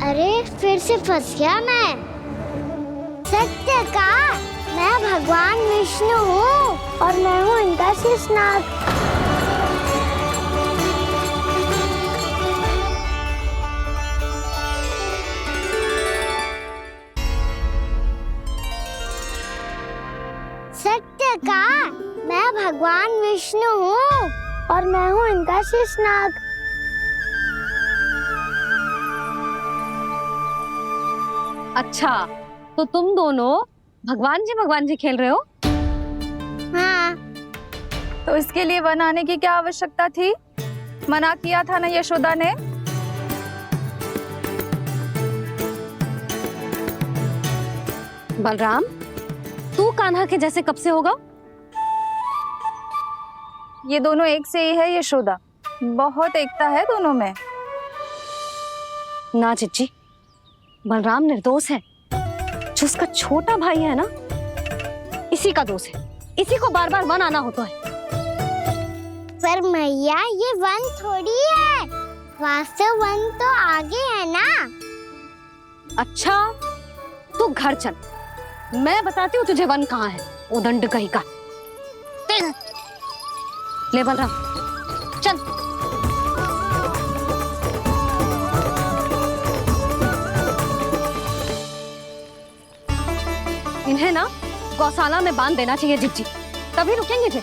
अरे फिर से फंस गया मैं। सत्य का मैं भगवान विष्णु हूँ और मैं हूँ इनका शेषनाग। सत्य का मैं भगवान विष्णु हूँ और मैं हूँ इनका शेषनाग। अच्छा, तो तुम दोनों भगवान जी खेल रहे हो? हाँ। तो इसके लिए वन आने की क्या आवश्यकता थी? मना किया था ना यशोदा ने। बलराम, तू कान्हा के जैसे कब से होगा? ये दोनों एक से ही है यशोदा, बहुत एकता है दोनों में। ना चिच्ची, बलराम निर्दोष है। जो उसका छोटा भाई है ना, इसी का दोष है। इसी को बार बार वन आना होता है। पर मैया ये वन थोड़ी है, वास्तव वन तो आगे है ना। अच्छा, तू घर चल, मैं बताती हूँ तुझे वन कहाँ है। उदंड कहीं का। ले बलराम चल। इन्हें ना गौशाला में बांध देना चाहिए जिज्जी, तभी रुकेंगे जे।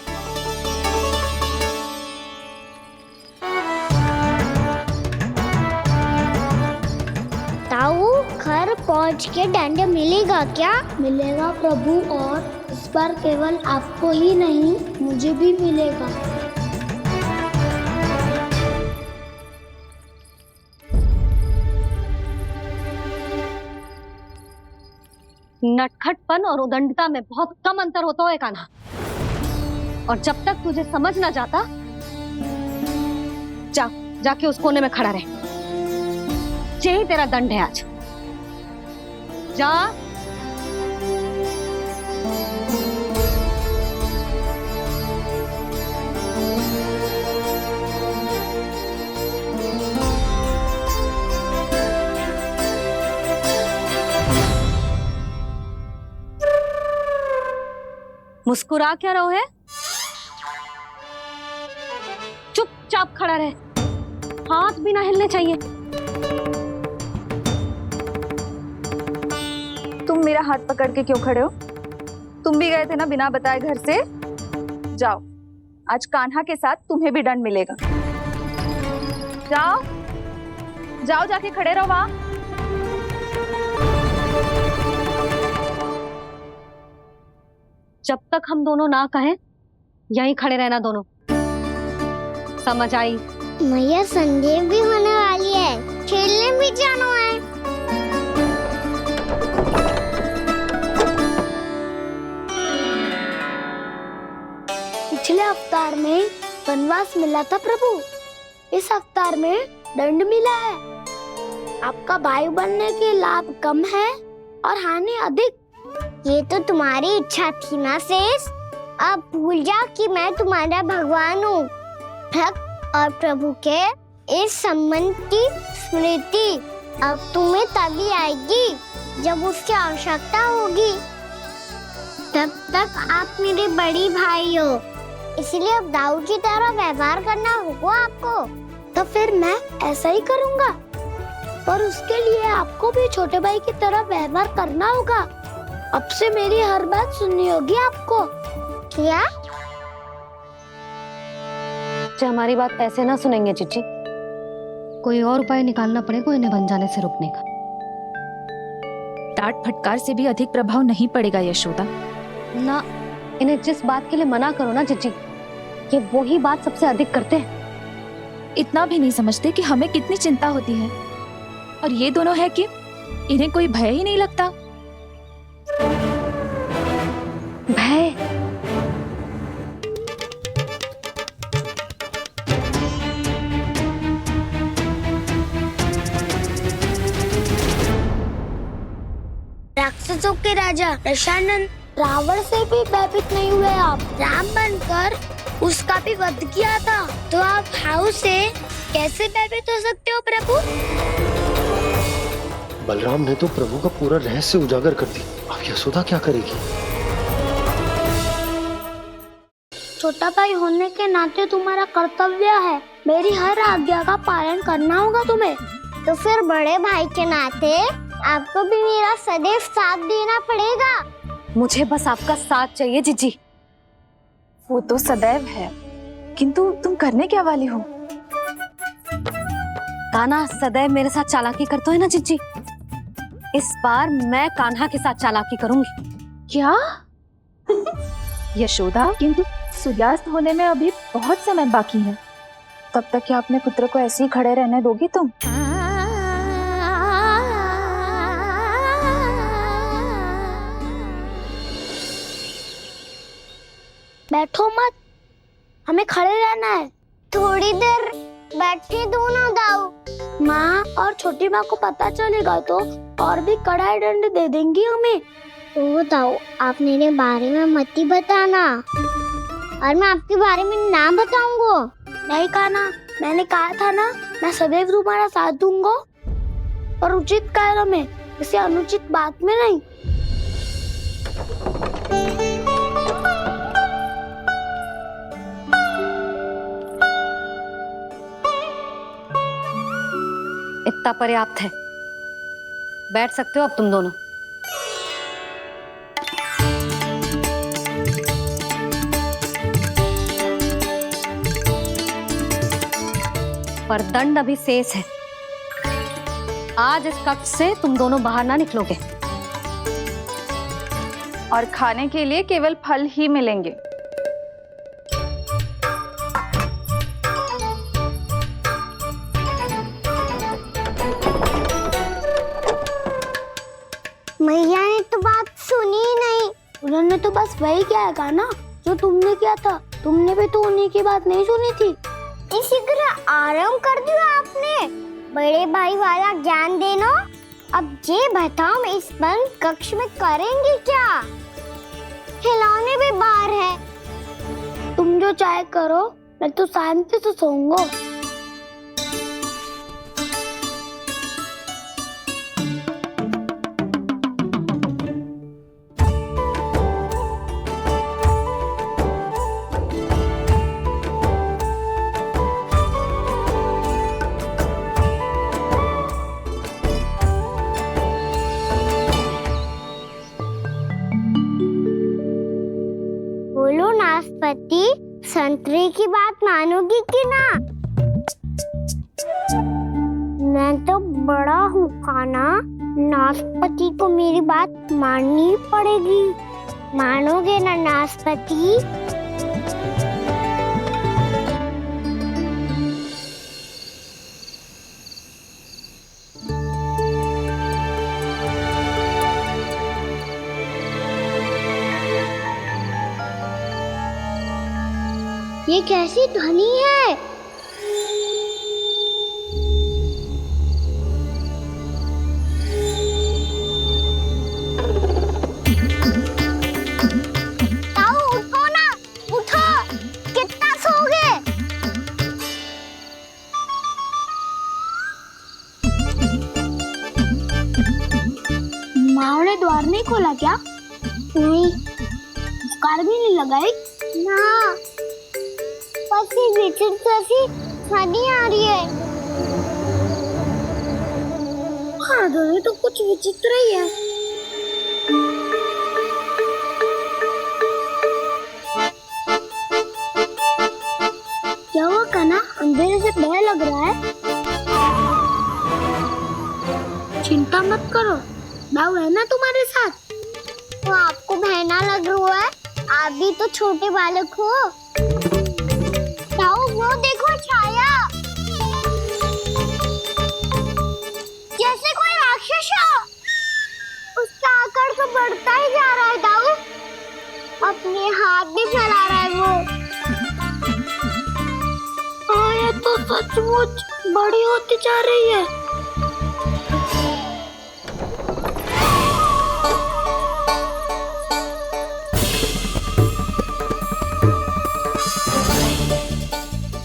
ताऊ घर पहुँच के दंड मिलेगा क्या? मिलेगा प्रभु, और इस बार केवल आपको ही नहीं मुझे भी मिलेगा। नटखटपन और उदंडता में बहुत कम अंतर होता है कान्हा, और जब तक तुझे समझ ना जाता, जाके उस कोने में खड़ा रहे। यही तेरा दंड है आज। जा। मुस्कुरा क्या रहो है? चुपचाप खड़ा रहे, हाथ भी ना हिलने चाहिए। तुम मेरा हाथ पकड़ के क्यों खड़े हो? तुम भी गए थे ना बिना बताए घर से। जाओ, आज कान्हा के साथ तुम्हें भी दंड मिलेगा। जाओ जाओ, जाके खड़े रहो वहां। जब तक हम दोनों ना कहें, यहीं खड़े रहना दोनों। समझ आई? मैया संडे भी होने वाली है, खेलने भी जाना है। पिछले अवतार में वनवास मिला था प्रभु, इस अवतार में दंड मिला है। आपका भाई बनने के लाभ कम है और हानि अधिक। ये तो तुम्हारी इच्छा थी ना शेष। अब भूल जा कि मैं तुम्हारा भगवान हूँ। भक्त और प्रभु के इस संबंध की स्मृति अब तुम्हें तभी आएगी जब उसकी आवश्यकता होगी। तब तक आप मेरे बड़ी भाई हो, इसलिए अब दाऊ की तरह व्यवहार करना होगा आपको। तो फिर मैं ऐसा ही करूँगा, पर उसके लिए आपको भी छोटे भाई की तरह व्यवहार करना होगा। अब से मेरी हर बात सुननी होगी आपको। क्या? जो हमारी बात ऐसे ना सुनेंगे चिच्ची, कोई और उपाय निकालना पड़ेगा इन्हें बन जाने से रोकने का। डांट फटकार से भी अधिक प्रभाव नहीं पड़ेगा यशोदा। ना, इन्हें जिस बात के लिए मना करो ना चिच्ची, ये वही बात सबसे अधिक करते हैं। इतना भी नहीं समझते कि हमें कितनी चिंता होती है, और ये दोनों है कि इन्हें कोई भय ही नहीं लगता। भय? राक्षसों के राजा दशानन रावण से भी भयभीत नहीं हुए आप। राम बनकर उसका भी वध किया था, तो आप हाउ से कैसे भयभीत हो सकते हो प्रभु? बलराम ने तो प्रभु का पूरा रहस्य उजागर कर दी। अब यशोदा क्या करेगी? छोटा भाई होने के नाते तुम्हारा कर्तव्य है, मेरी हर आज्ञा का पालन करना होगा तुम्हें। तो फिर बड़े भाई के नाते आपको भी मेरा सदैव साथ देना पड़ेगा। मुझे बस आपका साथ चाहिए जीजी। वो तो सदैव है, किंतु तुम करने क्या वाली हो? कान्हा सदैव मेरे साथ चालाकी करता है ना जीजी, इस बार मैं कान्हा के साथ चालाकी करूंगी। क्या? यशोदा, किंतु सूर्यास्त होने में अभी बहुत समय बाकी है, तब तक क्या अपने पुत्र को ऐसे ही खड़े रहने दोगी तुम? बैठो मत, हमें खड़े रहना है। थोड़ी देर बैठे दो ना दाऊ। माँ और छोटी माँ को पता चलेगा तो और भी कड़ा दंड दे देंगी हमें। ओ दाऊ, आप मेरे बारे में मत ही बताना, और मैं आपके बारे में ना बताऊंगा। नहीं कान्हा, मैंने कहा था ना, मैं सदैव तुम्हारा साथ दूंगा, और उचित कार्य में, किसी अनुचित बात में नहीं। इतना पर्याप्त है, बैठ सकते हो अब तुम दोनों। पर दंड अभी शेष है। आज इस कक्ष से तुम दोनों बाहर ना निकलोगे, और खाने के लिए केवल फल ही मिलेंगे। मैया ने तो बात सुनी ही नहीं। उन्होंने तो बस वही किया ना जो तुमने किया था। तुमने भी तो उन्हीं की बात नहीं सुनी थी। शीघ्र आराम कर दिया आपने। बड़े भाई वाला ज्ञान देना। अब ये बताओ, इस बंद कक्ष में करेंगे क्या? खिलौने भी बाहर है। तुम जो चाहे करो, मैं तो शांति से सोऊंगा। बोलो नाशपाती, संतरे की बात मानोगी कि ना? मैं तो बड़ा हूँ कान्हा, नाशपाती को मेरी बात माननी पड़ेगी। मानोगे ना नाशपाती? ये कैसी ध्वनि है? ताऊ उठो ना, उठो, कितना सोओगे? माँ ने द्वार नहीं खोला क्या? नहीं। कार भी नहीं लगाई? ना, ध्वनि आ रही है। हाँ, ध्वनि तो कुछ विचित्र ही है। क्या हुआ कान्हा, अंधेरे से डर लग रहा है? चिंता मत करो, दाऊ है ना तुम्हारे साथ। तो आपको बहना लग रहा है, आप भी तो छोटे बालक हो। वो देखो छाया, जैसे कोई राक्षस हो। उसका आकार तो बढ़ता ही जा रहा है दाऊ, अपने हाथ भी फैला रहा है वो। हाँ, ये तो सचमुच बड़ी होती जा रही है।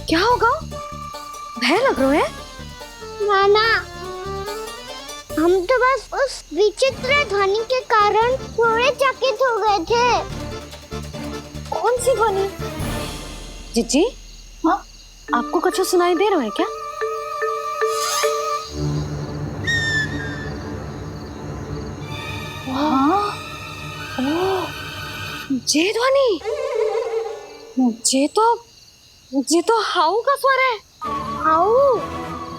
क्या होगा? भय लग रहा है? नाना, हम तो बस उस विचित्र ध्वनि के कारण थोड़े चकित हो गए थे। कौन सी ध्वनि? जीजी, हाँ? आपको कुछ सुनाई दे रहा है क्या? हाँ, ये ध्वनि, ये तो हाउ का स्वर है। हाउ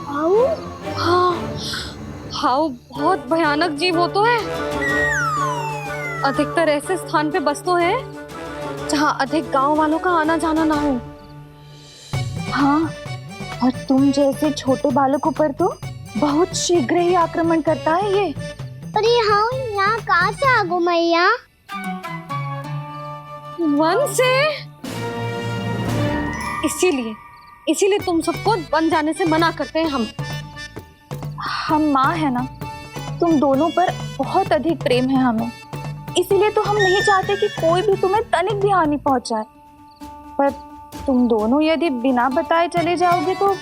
हाउ हाँ, हाउ बहुत भयानक जीव हो तो है। अधिकतर ऐसे स्थान पे बसते हैं जहाँ अधिक गांव वालों का आना जाना ना हो। हाँ, और तुम जैसे छोटे बालकों पर तो बहुत शीघ्र ही आक्रमण करता है ये। पर ये हाउ यहाँ कहाँ से आ गो मैया? वन से। इसीलिए तुम सबको वन जाने से मना करते हैं हम माँ है ना, तुम दोनों पर बहुत अधिक प्रेम है हमें, इसीलिए तो हम नहीं चाहते कि कोई भी तुम्हें तनिक भी हानि पहुंचाए। पर तुम दोनों यदि बिना बताए चले जाओगे तो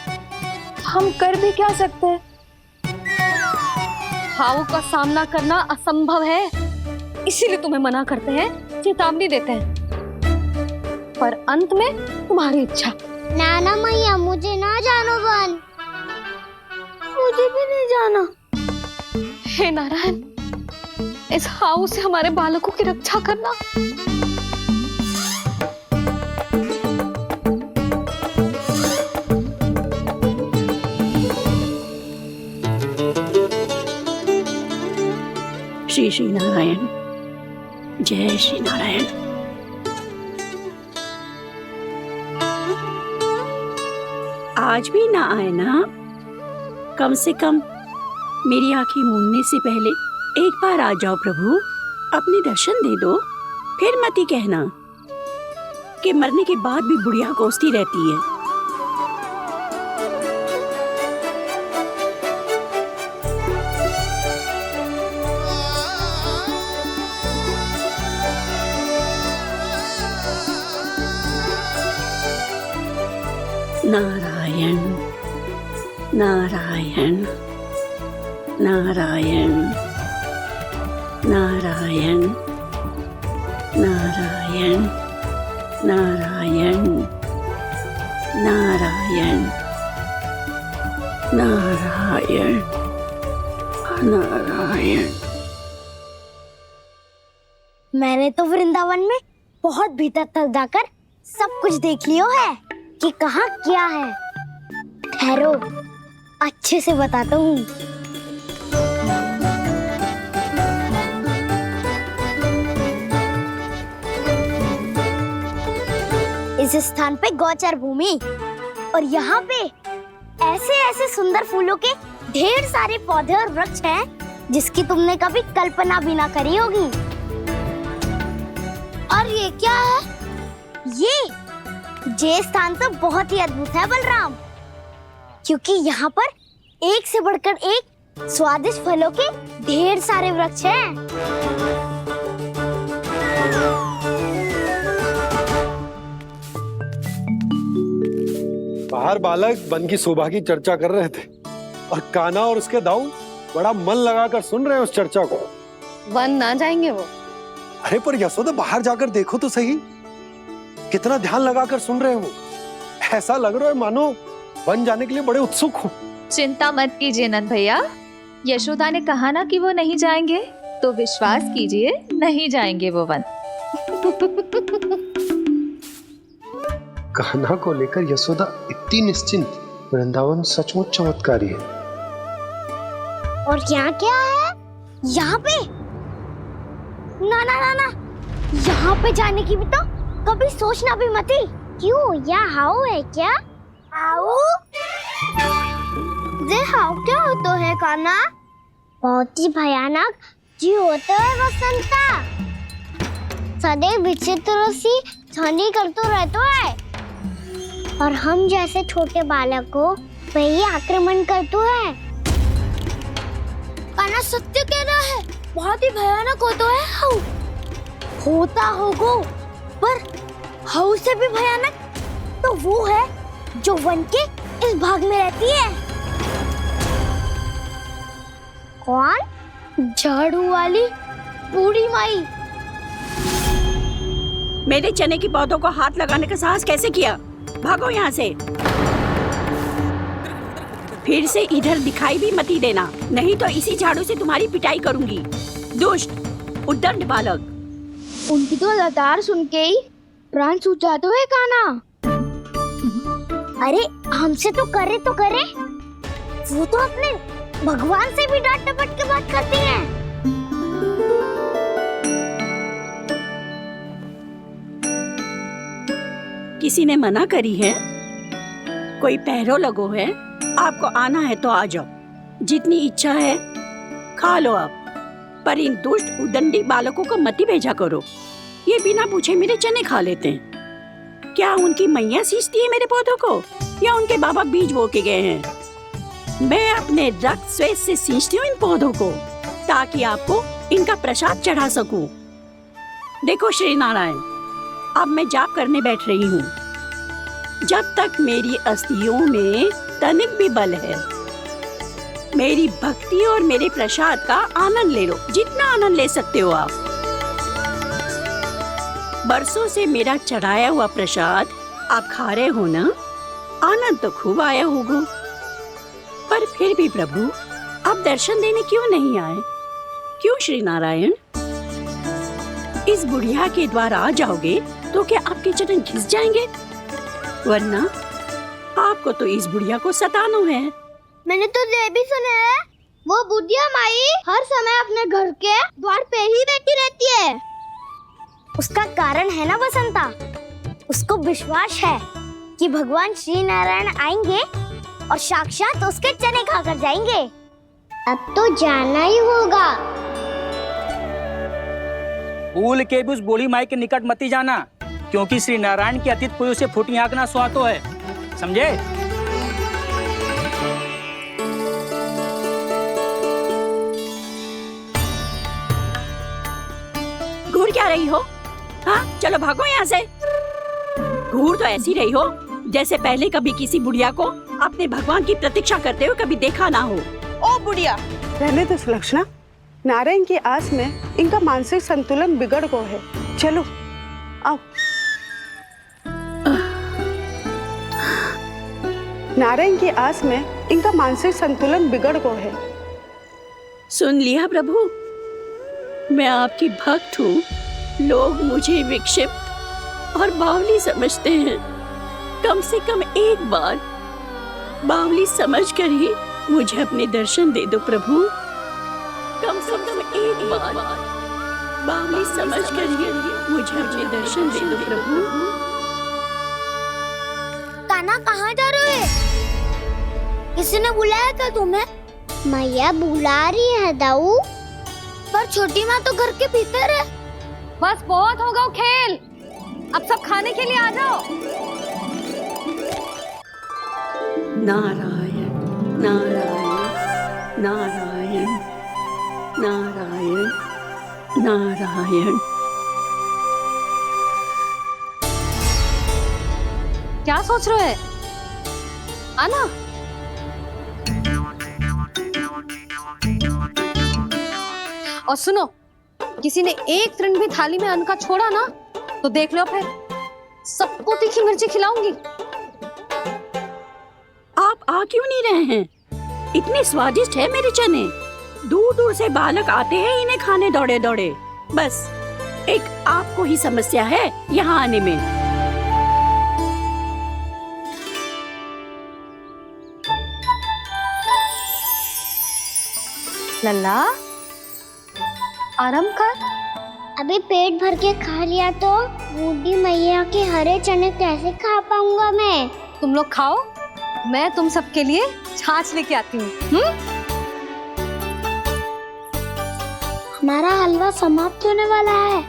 हम कर भी क्या सकते हैं? हाउ का सामना करना असंभव है, इसीलिए तुम्हें मना करते हैं, चेतावनी देते हैं। पर अंत में तुम्हारी इच्छा। नाना मैया, मुझे ना जानो वन। मुझे भी नहीं जाना। हे नारायण, इस हाउ से हमारे बालकों की रक्षा करना। श्री श्री नारायण, जय श्री नारायण। आज भी ना आए ना? कम से कम मेरी आंखें मूंदने से पहले एक बार आ जाओ प्रभु, अपने दर्शन दे दो। फिर मत ही कहना कि मरने के बाद भी बुढ़िया कोसती रहती है। नारायण नारायण नारायण नारायण नारायण नारायण नारायण नारायण नारायण। मैंने तो वृंदावन में बहुत भीतर तक जाकर सब कुछ देख लियो है कि कहाँ क्या है। ठहरो, अच्छे से बताता हूँ। इस स्थान पे गोचर भूमि और यहाँ पे ऐसे ऐसे सुंदर फूलों के ढेर सारे पौधे और वृक्ष हैं जिसकी तुमने कभी कल्पना भी ना करी होगी। और ये क्या है? ये स्थान तो बहुत ही अद्भुत है बलराम, क्योंकि यहाँ पर एक से बढ़कर एक स्वादिष्ट फलों के ढेर सारे वृक्ष हैं। बाहर बालक वन की शोभा की चर्चा कर रहे थे और कान्हा और उसके दाऊ बड़ा मन लगाकर सुन रहे हैं उस चर्चा को। वन ना जाएंगे वो। अरे पर यशोदा, बाहर जाकर देखो तो सही, कितना ध्यान लगाकर सुन रहे हो। ऐसा लग रहा है मानो वन जाने के लिए बड़े उत्सुक हो। चिंता मत कीजिए नंद भैया, यशोदा ने कहा ना कि वो नहीं जाएंगे, तो विश्वास कीजिए नहीं जाएंगे वो वन। कान्हा को लेकर यशोदा इतनी निश्चिंत, वृंदावन सचमुच चमत्कारी है। और यहाँ क्या है? यहाँ पे ना ना ना ना, यहाँ पे जाने की भी तो कभी सोचना भी मत ही। क्यों, यहाँ हाउ है क्या? हाउ? ये हाउ क्या होता है कान्हा? बहुत ही भयानक जी होता है वसंता। सदैव विचित्र सी ध्वनि करते रहता है और हम जैसे छोटे बालक को वही आक्रमण करते हैं। कान्हा सत्य कह रहा है, बहुत ही भयानक होता है हाउ। होता होगा, पर हाउ से भी भयानक तो वो है जो वन के इस भाग में रहती है। कौन? झाड़ू वाली बूढ़ी माई। मेरे चने की पौधों को हाथ लगाने का साहस कैसे किया? भागो यहाँ से। फिर से इधर दिखाई भी मत देना, नहीं तो इसी झाड़ू से तुम्हारी पिटाई करूंगी। दुष्ट उद्दंड बालक। उनकी तो लतार सुन के ही प्राण सूझ जाते हुए काना। अरे हमसे तो करे, वो तो अपने भगवान से भी डांट डपट के बात करती हैं। किसी ने मना करी है? कोई पैरों लगो है? आपको आना है तो आ जाओ, जितनी इच्छा है खा लो आप, पर इन दुष्ट उदंडी बालकों को मत ही भेजा करो। ये बिना पूछे मेरे चने खा लेते हैं। क्या उनकी मैया सींचती है मेरे पौधों को, या उनके बाबा बीज बो के गए हैं? मैं अपने रक्त स्वेद से सींचती हूँ इन पौधों को, ताकि आपको इनका प्रसाद चढ़ा सकूं। देखो श्री नारायण, अब मैं जाप करने बैठ रही हूँ। जब तक मेरी अस्थियों में तनिक भी बल है, मेरी भक्ति और मेरे प्रसाद का आनंद ले लो, जितना आनंद ले सकते हो आप। बरसों से मेरा चढ़ाया हुआ प्रसाद आप खा रहे हो ना? आनंद तो खूब आया होगा, पर फिर भी प्रभु आप दर्शन देने क्यों नहीं आए? क्यों श्री नारायण? इस बुढ़िया के द्वार आ जाओगे तो क्या आपके चरण घिस जाएंगे? वरना आपको तो इस बुढ़िया को सताना है। मैंने तो ये भी सुना है, वो बुढ़िया माई हर समय अपने घर के द्वार पे ही बैठी रहती है। उसका कारण है ना बसंता, उसको विश्वास है कि भगवान श्री नारायण आएंगे और साक्षात उसके चने खाकर जाएंगे। अब तो जाना ही होगा। भूल के भी उस बूढ़ी माई के निकट मत जाना, क्योंकि श्री नारायण की अतीत पुरुष से फूटी आंकना स्वातो है, समझे? घूर क्या रही हो? हाँ, चलो भागो यहाँ से। घूर तो ऐसी रही हो जैसे पहले कभी किसी बुढ़िया को अपने भगवान की प्रतीक्षा करते हुए कभी देखा ना हो। ओ बुढ़िया, रहने दो सुलक्षणा। नारायण की आस में इनका मानसिक संतुलन बिगड़ गया है। चलो आओ। नारायण की आस में इनका मानसिक संतुलन बिगड़ गया है। सुन लिया प्रभु, मैं आपकी भक्त हूँ। लोग मुझे विक्षिप्त और बावली समझते हैं। कम से कम एक बार बावली समझकर ही मुझे अपने दर्शन दे दो प्रभु। कम से कम एक बार बावली समझकर ही मुझे अपने दर्शन दे दो प्रभु। कान्हा कहाँ जा रहे हो? किसी ने बुलाया क्या तुम्हें? मैया बुला रही है दाऊ, पर छोटी माँ तो घर के भीतर है। बस बहुत होगा वो खेल, अब सब खाने के लिए आ जाओ। नारायण नारायण नारायण नारायण नारायण। क्या सोच रहे हैं? आना। और सुनो, किसी ने एक तृण भी थाली में अन्न का छोड़ा ना तो देख लो, फिर सबको तीखी मिर्ची खिलाऊंगी। आप आ क्यों नहीं रहे हैं? इतने स्वादिष्ट है मेरे चने। दूर दूर से बालक आते हैं इन्हें खाने दौड़े दौड़े। बस एक आपको ही समस्या है यहाँ आने में। लल्ला, आराम कर। अभी पेट भर के खा लिया तो बूढ़ी मैया के हरे चने कैसे खा पाऊंगा मैं? तुम लोग खाओ, मैं तुम सबके लिए छाछ लेके आती हूँ। हमारा हलवा समाप्त होने वाला है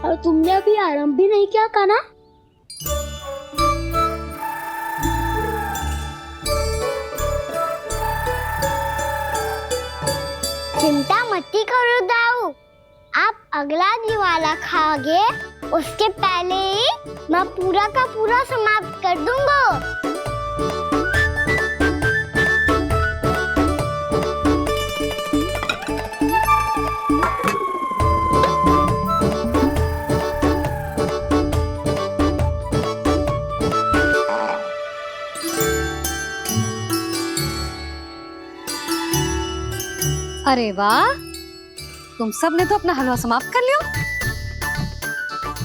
और तुमने अभी आराम भी नहीं किया कान्हा। चिंता मत करो दाऊ, आप अगला दिवाला खाओगे उसके पहले ही मैं पूरा का पूरा समाप्त कर दूंगा। अरे वाह, तुम सब ने तो अपना हलवा समाप्त कर लिया।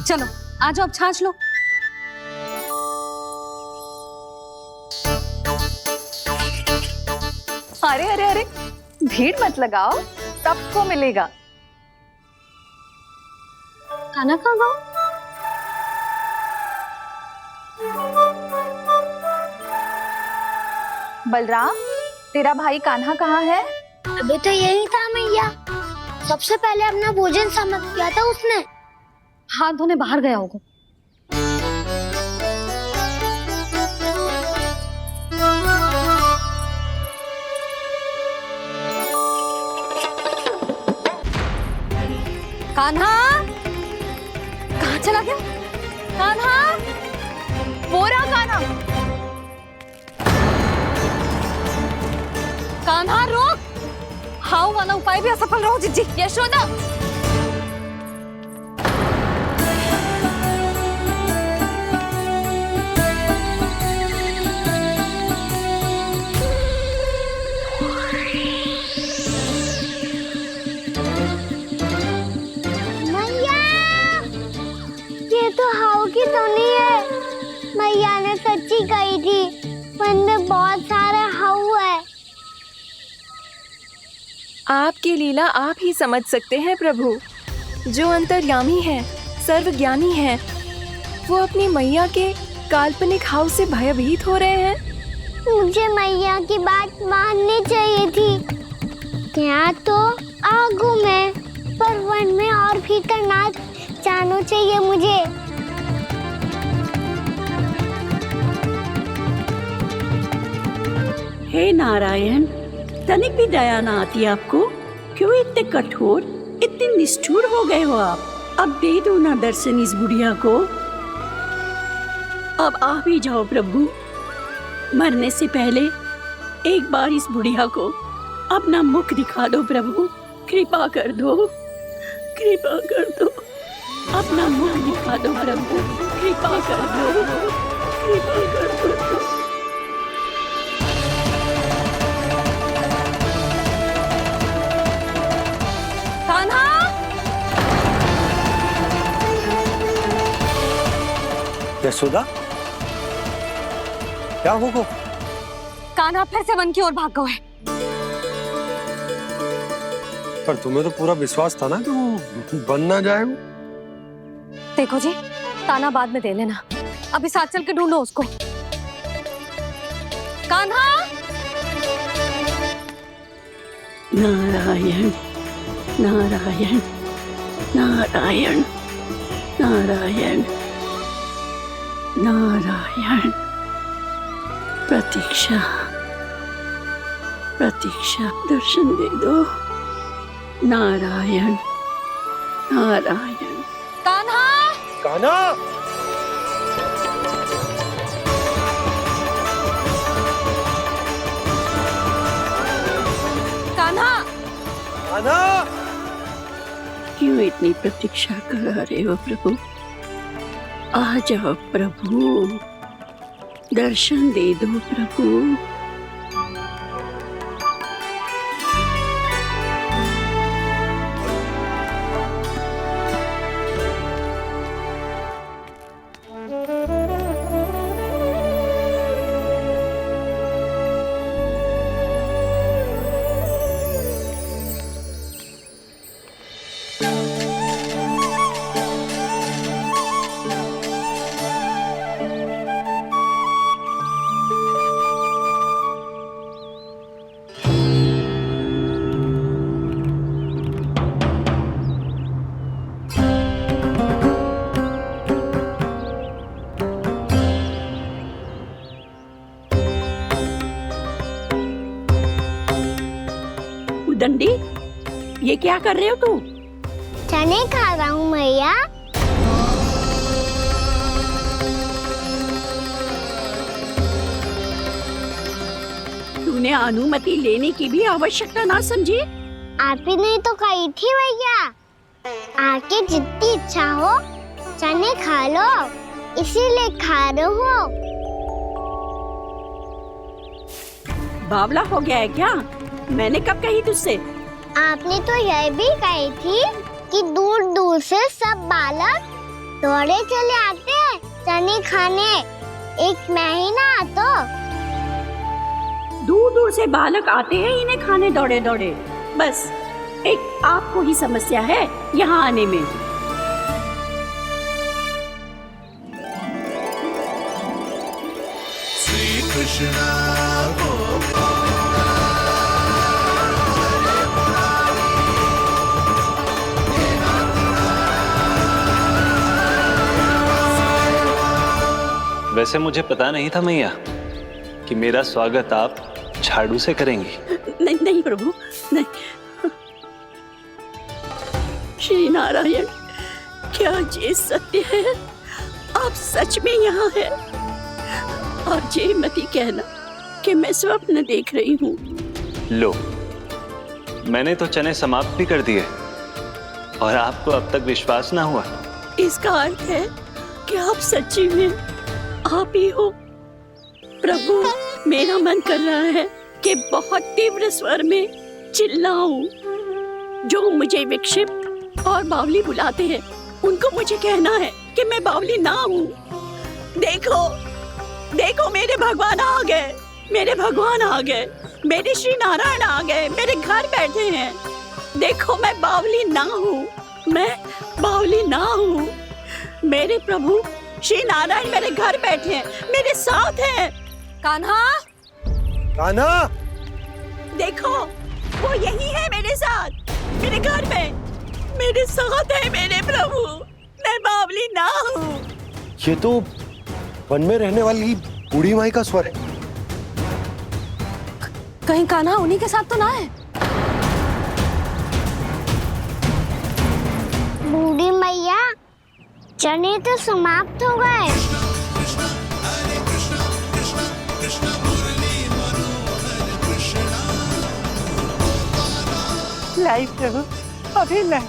चलो आ जाओ, अब छाछ लो। अरे अरे अरे, भीड़ मत लगाओ, सबको मिलेगा। खाना खा गो। बलराम, तेरा भाई कान्हा कहाँ है? अभी तो यही था मैया, सबसे पहले अपना भोजन समाप्त किया था उसने। हाथ धोने बाहर गया होगा। कान्हा कहाँ चला गया? कान्हा, वो रहा कान्हा। कान्हा रोक, हाउ वाला उपाय भी असफल रहो जिज्जी। यशोदा, मैया, ये तो हाउ की धुनी है। मैया ने सच्ची कही थी, वन में बहुत सारे हाउ है। आपकी लीला आप ही समझ सकते हैं प्रभु। जो अंतर्यामी है, सर्वज्ञानी है, वो अपनी मैया के काल्पनिक हाव से भयभीत हो रहे हैं। मुझे मैया की बात माननी चाहिए थी। यहाँ तो आगू में, पर वन में और भीतर ना जाना चाहिए मुझे। हे नारायण, तनिक भी दया ना आती आपको? क्यों इतने कठोर, इतने निष्ठुर हो गए हो आप? अब दे दो ना दर्शन इस बुढ़िया को। अब आ भी जाओ प्रभु, मरने से पहले एक बार इस बुढ़िया को अपना मुख दिखा दो प्रभु। कृपा कर दो, कृपा कर दो, अपना मुख दिखा दो प्रभु। कृपा कर दो, कृपा कर दो। यशोदा, क्या होगा? कान्हा फिर से वन की ओर भाग गए। पर तुम्हें तो पूरा विश्वास था ना कि वो बन ना जाए। देखो जी, ताना बाद में दे लेना, अभी साथ चल के ढूंढो उसको। कान्हा, नारायण नारायण नारायण नारायण नारायण। प्रतीक्षा प्रतीक्षा, दर्शन दे दो। नारायण नारायण। कान्हा, कान्हा, कान्हा, कान्हा। क्यों इतनी प्रतीक्षा करा रहे हो प्रभु? आ जाओ प्रभु, दर्शन दे दो प्रभु। दंडी, ये क्या कर रहे हो तू? चने खा रहा हूँ मैया। तूने अनुमति लेने की भी आवश्यकता ना समझी? आप ही नहीं तो कही थी भैया, आके जितनी इच्छा हो चने खा लो, इसीलिए खा रहे हो। बावला हो गया है क्या? मैंने कब कही तुझसे? आपने तो यह भी कही थी कि दूर दूर से सब बालक दौड़े चले आते हैं चने खाने। एक महीना तो दूर दूर से बालक आते हैं इन्हें खाने दौड़े दौड़े। बस एक आपको ही समस्या है यहाँ आने में। श्री कृष्ण वैसे मुझे पता नहीं था मैया कि मेरा स्वागत आप झाड़ू से करेंगी। नहीं नहीं प्रभु नहीं। श्री नारायण, क्या ये सत्य है? आप सच में यहाँ हैं? और ये मत ही कहना कि मैं स्वप्न देख रही हूँ। लो, मैंने तो चने समाप्त भी कर दिए और आपको अब तक विश्वास ना हुआ। इसका अर्थ है कि आप सच्ची में आप ही हो। प्रभु, मेरा मन कर रहा है कि बहुत तीव्र स्वर में चिल्लाऊं। जो मुझे विक्षिप्त और बावली बुलाते हैं उनको मुझे कहना है कि मैं बावली ना हूँ। देखो देखो, मेरे भगवान आ गए, मेरे भगवान आ गए, मेरे श्री नारायण आ गए, मेरे घर बैठे हैं। देखो, मैं बावली ना हूँ, मैं बावली ना हूँ। मेरे प्रभु श्री नारायण मेरे घर बैठे हैं, मेरे साथ हैं। कान्हा, कान्हा, देखो वो यही है मेरे साथ, मेरे घर में मेरे साथ है मेरे प्रभु। मैं बावली ना हूँ। ये तो वन में रहने वाली बूढ़ी माई का स्वर है। कहीं कान्हा उन्हीं के साथ तो ना है? बूढ़ी मैया, चने तो समाप्त हो गए। लाई प्रभु, अभी लाई।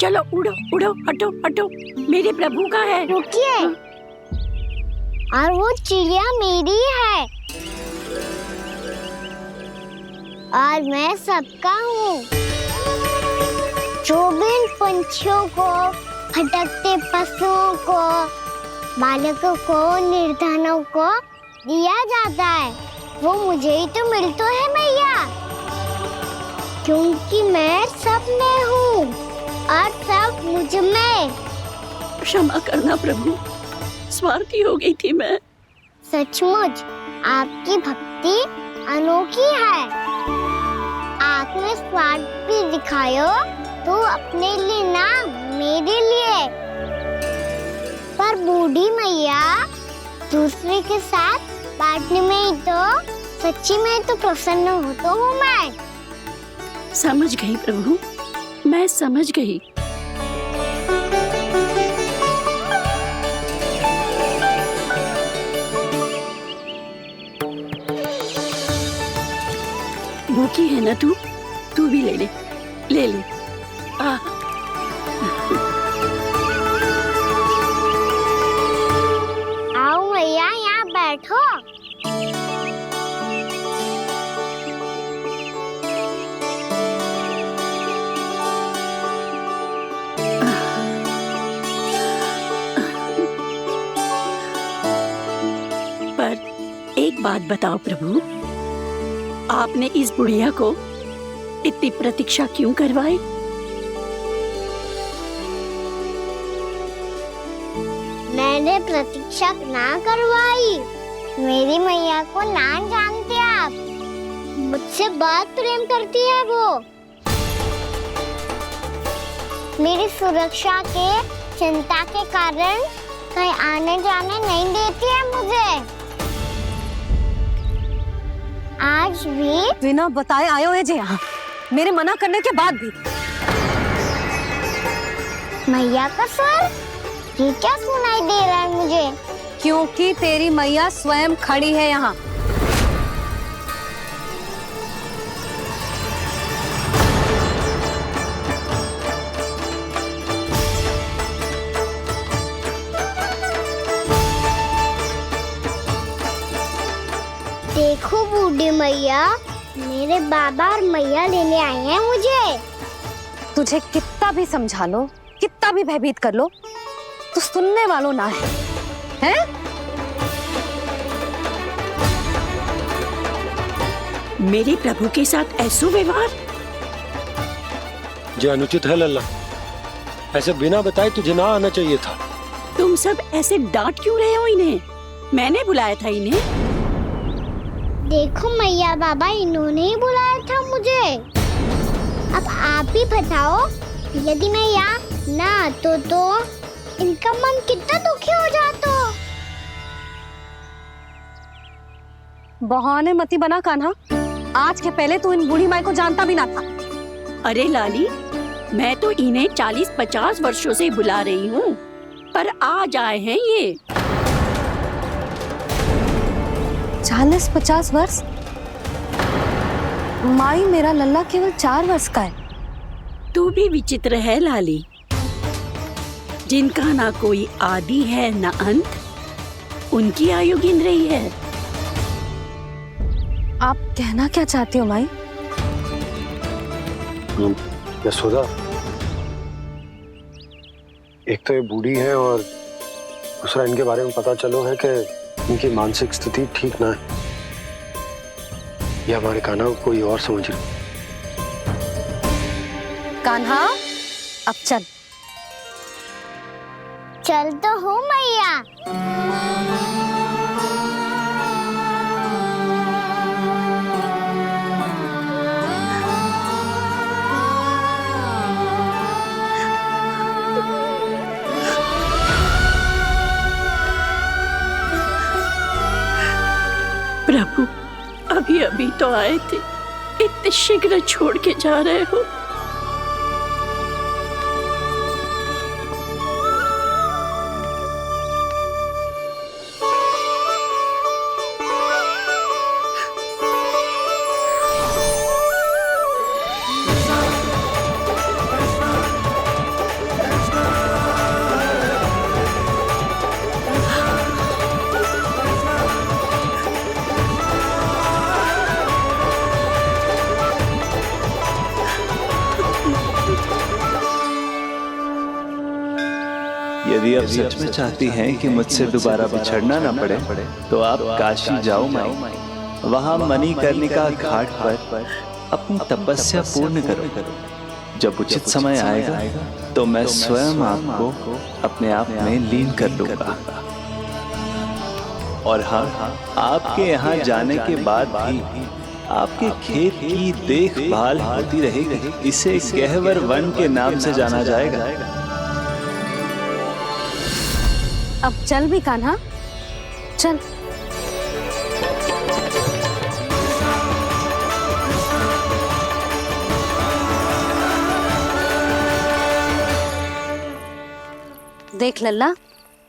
चलो उड़ो उड़ो, हटो हटो, मेरे प्रभु का है। रुकिए, और वो चिड़िया मेरी है और मैं सबका हूँ। जो भी इन पंछियों को, भटकते पशुओं को, बालकों को, निर्धनों को दिया जाता है वो मुझे ही तो मिलता है मैया, क्योंकि मैं सब में हूँ और सब मुझ में। क्षमा करना प्रभु, स्वार्थी हो गई थी मैं। सचमुच आपकी भक्ति अनोखी है। आपने स्वार्थ भी दिखायो तो अपने लिए ना, मेरे लिए। पर बूढ़ी मैया, दूसरे के साथ बांटने में ही तो सच्ची में तो प्रसन्न होता हूँ मैं। समझ गई प्रभु, मैं समझ गई। भूखी है ना तू? तू भी ले ले, ले ले। आओ मैया, यहाँ बैठो। पर एक बात बताओ प्रभु, आपने इस बुढ़िया को इतनी प्रतीक्षा क्यों करवाई? मैंने प्रतीक्षा ना करवाई। मेरी मैया को ना जानते आप, मुझसे बहुत प्रेम करती है वो। मेरी सुरक्षा के चिंता के कारण कहीं आने जाने नहीं देती है मुझे। आज भी बिना बताए आए हुए जे यहाँ, मेरे मना करने के बाद भी। मैया का स्वर, ये क्या सुनाई दे रहा है मुझे? क्योंकि तेरी मैया स्वयं खड़ी है यहाँ। देखो बूढ़ी मैया, मेरे बाबा और मैया लेने आए हैं मुझे। तुझे कितना भी समझा लो, कितना भी भयभीत कर लो, तो सुनने वालों ना है, हैं? मेरे प्रभु के साथ ऐसा व्यवहार जो अनुचित है लल्ला। ऐसे बिना बताए तुझे ना आना चाहिए था। तुम सब ऐसे डांट क्यों रहे हो इन्हें? मैंने बुलाया था इन्हें। देखो मैया बाबा, इन्होंने ही बुलाया था मुझे। अब आप ही बताओ, यदि मैं यहाँ ना आतो तो इनका मन कितना दुखी हो जाता। बहाने मती बना कान्हा, आज के पहले तू इन बूढ़ी माई को जानता भी ना था। अरे लाली, मैं तो इन्हें 40-50 वर्षों से बुला रही हूँ, पर आज आए हैं ये। 40-50 वर्ष? माई, मेरा लल्ला केवल 4 वर्ष का है। तू भी विचित्र है लाली, जिनका ना कोई आदि है ना अंत, उनकी आयु गिन रही है। आप कहना क्या चाहती हो माई? यशोदा, एक तो ये बूढ़ी है और दूसरा इनके बारे में पता चलो है कि इनकी मानसिक स्थिति ठीक ना है। ये हमारे कान्हा को कोई और समझ रही। कान्हा, अब चल। चल तो हो मैया। प्रभु, अभी अभी तो आए थे, इतने शीघ्र छोड़ के जा रहे हो। यदि आप सच में चाहती हैं कि मुझसे दोबारा बिछड़ना न पड़े तो आप काशी जाओ माई। वहां मणिकर्णिका घाट पर अपनी तपस्या पूर्ण करो। जब उचित समय आएगा तो मैं स्वयं आपको अपने आप में लीन कर लूंगा। और हाँ, आपके यहाँ जाने के बाद भी आपके खेत की देखभाल होती रहेगी। इसे गहवर वन के नाम से जाना जाएगा। अब चल भी कान्हा, चल। देख लल्ला,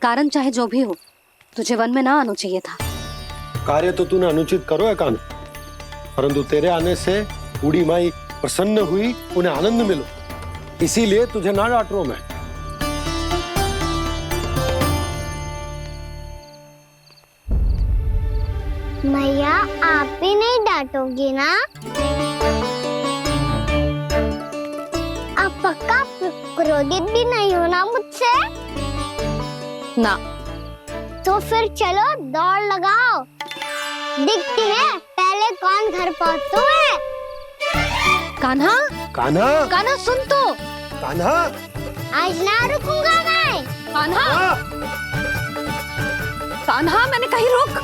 कारण चाहे जो भी हो, तुझे वन में ना आना चाहिए था। कार्य तो तूने अनुचित करो है कान्हा, परंतु तेरे आने से बूढ़ी माई प्रसन्न हुई, उन्हें आनंद मिलो, इसीलिए तुझे ना डांट रहा हूं मैं। मैया, आप भी नहीं डांटोगी ना? आप पक्का क्रोधित भी नहीं हो ना मुझसे? ना। तो फिर चलो दौड़ लगाओ, दिखती है पहले कौन घर पहुंचता है। कान्हा, कान्हा, कान्हा सुन तो। कान्हा, आज ना रुकूंगा मैं। कान्हा, कान्हा, मैंने कही रुक।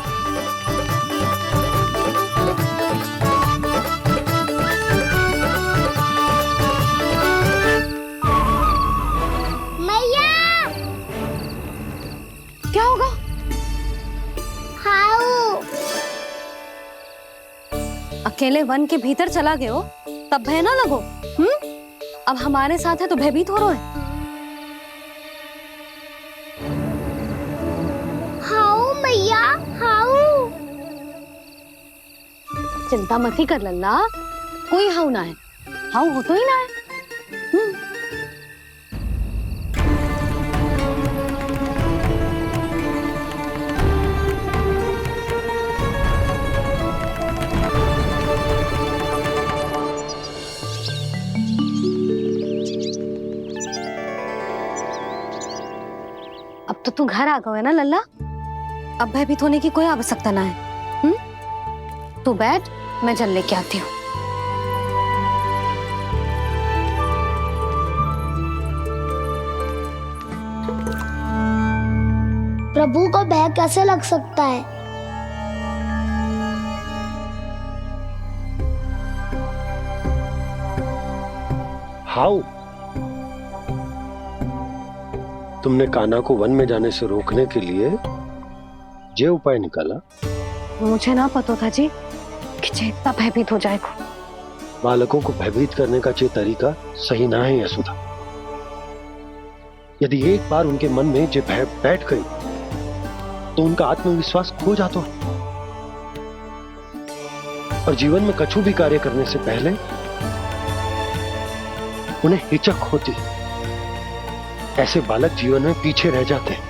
अकेले वन के भीतर चला गए हो तब भय ना लगो। अब हमारे साथ है तो भयभीत हो रहे हैं। हाउ मैया हाउ। चिंता मत ही कर लल्ला, कोई हाउ ना है, हाउ हो तो ही ना है। अब तो तू घर आ गया है ना लल्ला, अब भयभीत होने की कोई आवश्यकता ना है। तू बैठ, मैं जल लेके आती हूँ। प्रभु को भय कैसे लग सकता है? हाउ? तुमने कान्हा को वन में जाने से रोकने के लिए ये उपाय निकाला? मुझे ना पता था जी कि जे इतना भयभीत हो जाएगा। बालकों को भयभीत करने का ये तरीका सही ना है यशोदा। यदि एक बार उनके मन में ये भय बैठ गई तो उनका आत्मविश्वास खो जाता है और जीवन में कछु भी कार्य करने से पहले उन्हें हिचक होती। ऐसे बालक जीवन में पीछे रह जाते हैं।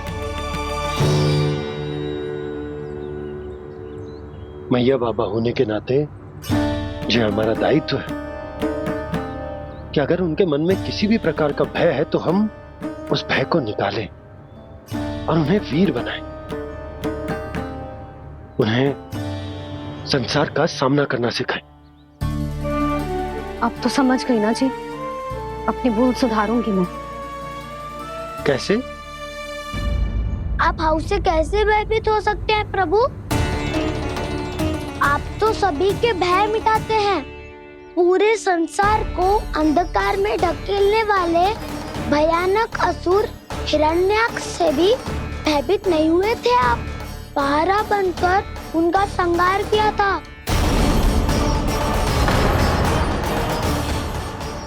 मैया बाबा होने के नाते ये हमारा दायित्व है कि अगर उनके मन में किसी भी प्रकार का भय है तो हम उस भय को निकालें और उन्हें वीर बनाएं, उन्हें संसार का सामना करना सिखाएं। अब तो समझ गई ना जी, अपनी भूल सुधारूंगी मैं। कैसे? आप हाउ से कैसे भयभीत हो सकते हैं प्रभु? आप तो सभी के भय मिटाते हैं। पूरे संसार को अंधकार में ढकेलने वाले भयानक असुर हिरण्याक्ष से भी भयभीत नहीं हुए थे आप। पहरा बनकर उनका संहार किया था।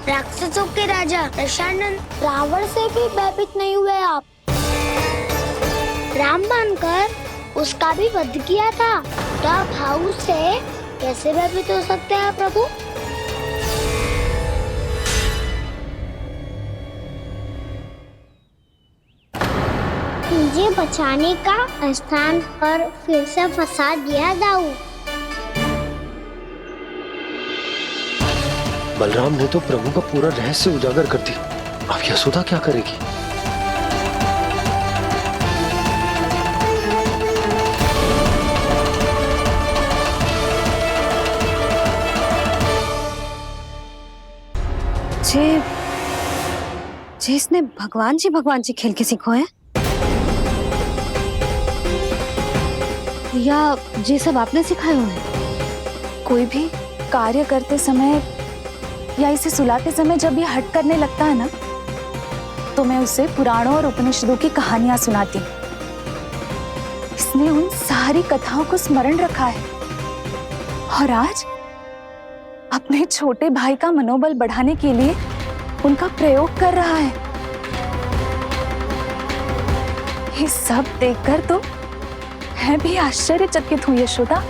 राक्षसों के राजा दशानन रावण से भी भयभीत नहीं हुए आप। राम बनकर उसका भी वध किया था। तो आप हाउ से कैसे भयभीत हो सकते हैं प्रभु? मुझे बचाने का स्थान पर फिर से फंसा दिया दाऊ। बलराम ने तो प्रभु का पूरा रहस्य उजागर कर दिया। अब यशोदा क्या करेगी? जे इसने भगवान जी खेल के सीखो है या जे सब आपने सिखाए हुए हैं? कोई भी कार्य करते समय या इसे सुलाते समय जब ये हट करने लगता है ना, तो मैं उसे पुराणों और उपनिषदों की कहानियां सुनाती हूँ। इसने उन सारी कथाओं को स्मरण रखा है और आज अपने छोटे भाई का मनोबल बढ़ाने के लिए उनका प्रयोग कर रहा है। ये सब देखकर तो मैं भी आश्चर्यचकित हूँ यशोदा।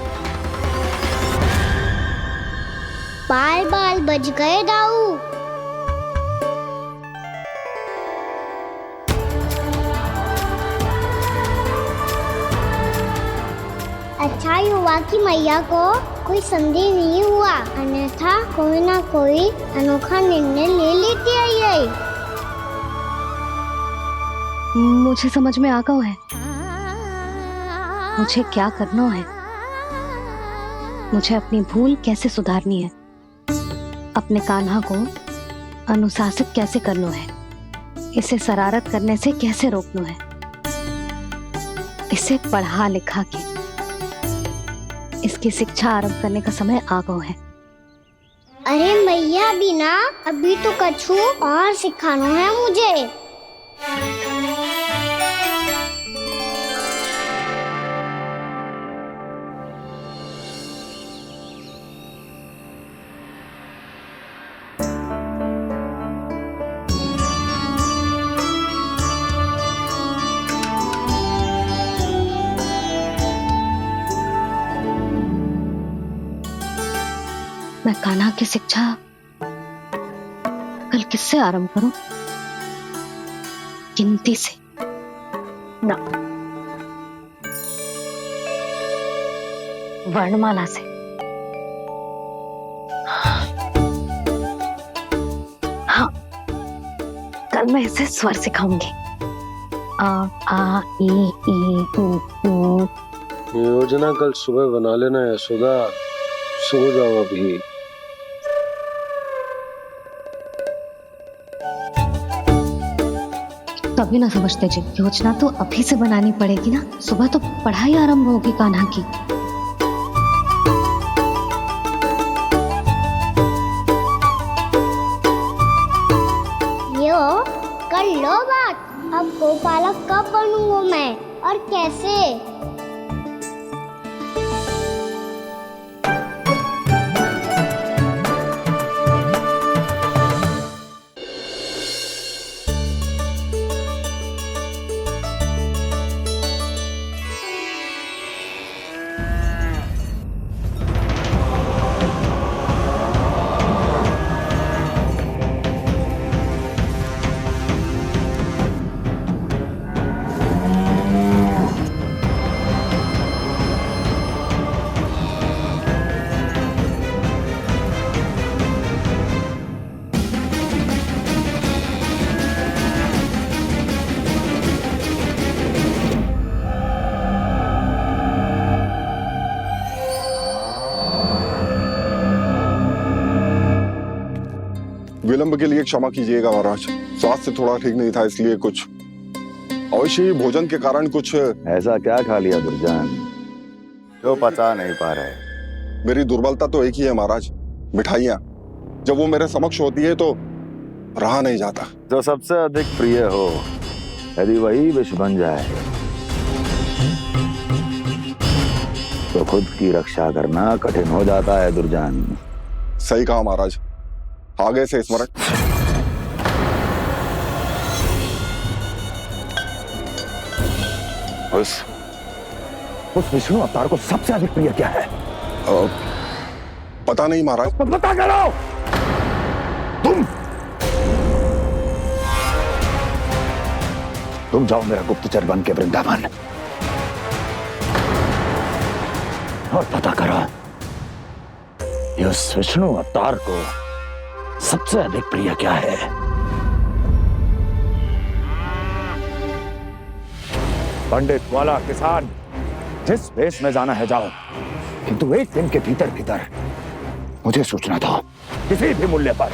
बाल बाल बज गए दाऊ। अच्छा ही हुआ कि मैया को कोई संदेह नहीं हुआ, अन्यथा कोई ना कोई अनोखा निर्णय ले लेती आई। मुझे समझ में आ गया है मुझे क्या करना है। मुझे अपनी भूल कैसे सुधारनी है, अपने कान्हा को अनुशासित कैसे करना है, इसे शरारत करने से कैसे रोकना है, इसे पढ़ा लिखा के इसकी शिक्षा आरंभ करने का समय आ गया है। अरे मैया बिना अभी तो कछु और सिखाना है मुझे। कान्हा की शिक्षा कल किससे आरंभ करूं? गिनती से ना, वर्णमाला से। हाँ, कल मैं इसे स्वर सिखाऊंगी। आ आ ई ई उ ऊ। योजना कल सुबह बना लेना यशोदा, सो जाओ अभी। तभी ना समझते जी, योजना तो अभी से बनानी पड़ेगी ना, सुबह तो पढ़ाई आरंभ होगी कान्हा की। यो कर लो बात, अब गोपालक कब बनूंगा मैं और कैसे? विलंब के लिए क्षमा कीजिएगा महाराज, स्वास्थ्य थोड़ा ठीक नहीं था इसलिए कुछ अवश्य ही भोजन के कारण कुछ। ऐसा क्या खा लिया दुर्जन जो पचा नहीं पा रहे? मेरी दुर्बलता तो एक ही है महाराज, मिठाइयाँ। जब वो मेरे समक्ष होती है तो रहा नहीं जाता। जो सबसे अधिक प्रिय हो, यदि वही विष बन जाए तो खुद की रक्षा करना कठिन हो जाता है दुर्जन। सही कहा महाराज, आगे से स्मरण। उस विष्णु अवतार को सबसे अधिक प्रिय क्या है? पता नहीं महाराज। तो पता करो। तुम जाओ मेरा गुप्तचर बन के वृंदावन और पता करो उस विष्णु अवतार को सबसे अधिक प्रिय क्या है। पंडित वाला किसान जिस वेश में जाना है जाओ, किंतु एक दिन के भीतर भीतर मुझे सूचना दो, किसी भी मूल्य पर।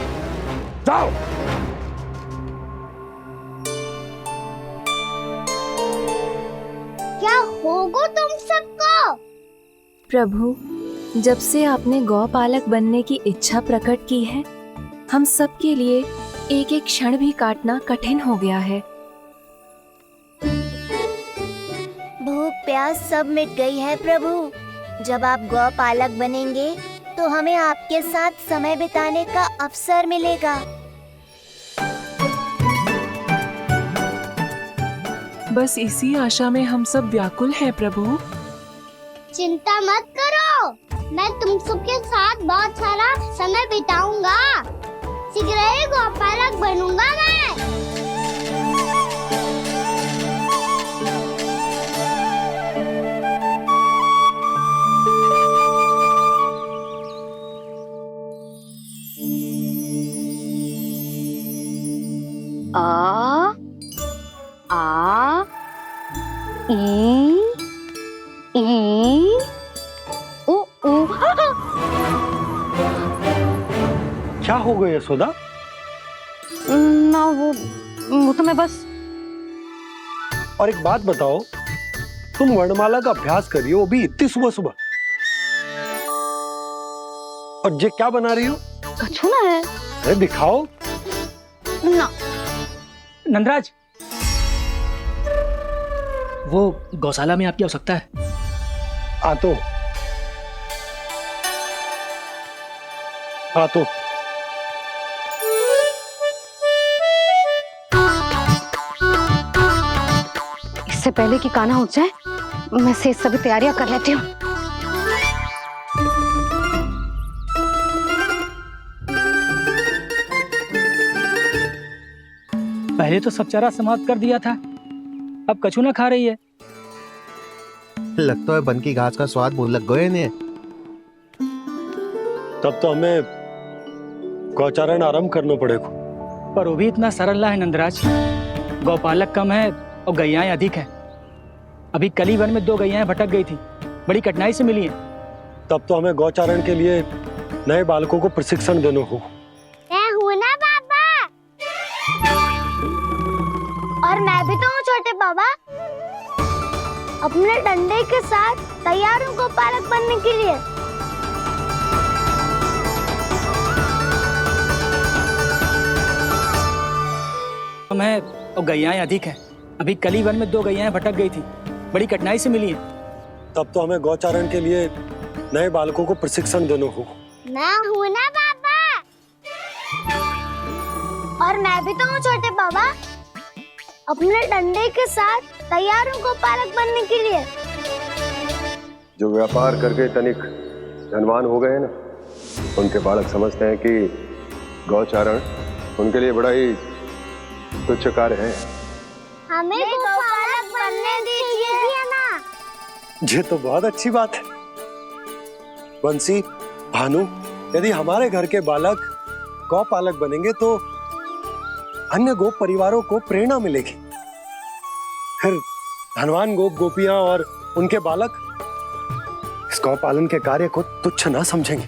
जाओ। क्या होगा तुम सबको? प्रभु, जब से आपने गौपालक बनने की इच्छा प्रकट की है, हम सब के लिए एक एक क्षण भी काटना कठिन हो गया है। भूख प्यास सब मिट गई है प्रभु। जब आप गौपालक बनेंगे तो हमें आपके साथ समय बिताने का अवसर मिलेगा। बस इसी आशा में हम सब व्याकुल हैं प्रभु। चिंता मत करो, मैं तुम सबके साथ बहुत सारा समय बिताऊंगा। शीघ्र ही गोपालक बनूंगा मैं। आ आ ई उ ऊ। क्या हो गया यशोदा? ना वो तो मैं बस। और एक बात बताओ, तुम वर्णमाला का अभ्यास कर रही हो, अभी इतनी सुबह सुबह, और ये क्या बना रही हो? कछुआ है। अरे दिखाओ ना। नंदराज, वो गौशाला में आपकी आवश्यकता है। आ तो इससे पहले कि कान्हा उठ जाए, मैं से सभी तैयारियां कर लेती हूँ। पहले तो सब चारा समाप्त कर दिया था, अब कछू ना खा रही है। लगता है बन की घास का स्वाद भूल लग गए इन्हें। तब तो हमें गौचारण आरंभ करना पड़ेगा। पर वो भी इतना सरल ना है नंदराज। गौपालक कम है और गैयाएं अधिक है। अभी कल ही वन में 2 गैयाएं भटक गई थी, बड़ी कठिनाई से मिली हैं। तब तो हमें गौचारण के लिए नए बालकों को प्रशिक्षण देना होगा। मैं हूँ ना बाबा, और मैं भी तो हूँ छोटे बाबा। अपने डंडे के साथ तैयार हूँ गोपालक बनने के लिए। कम है और गैयाएं अधिक है। अभी कल ही वन में 2 गैयाएं भटक गई थी, बड़ी कठिनाई से मिली हैं। तब तो हमें गौचारण के लिए नए बालकों को प्रशिक्षण देना होगा। मैं हूँ ना बाबा, और मैं भी तो हूँ छोटे बाबा। अपने डंडे के साथ तैयार हूँ गोपालक बनने के लिए। जो व्यापार करके तनिक धनवान हो गए ना, उनके बालक समझते हैं कि गौचारण उनके लिए बड़ा ही तुच्छ कार्य है। हमें गोपालक बनने दीजिए ना। ये तो बहुत अच्छी बात है। बंसी, भानु, यदि हमारे घर के बालक गौपालक बनेंगे तो अन्य गोप परिवारों को प्रेरणा मिलेगी। फिर धनवान गोप गोपियां और उनके बालक इस गौपालन के कार्य को तुच्छ ना समझेंगे।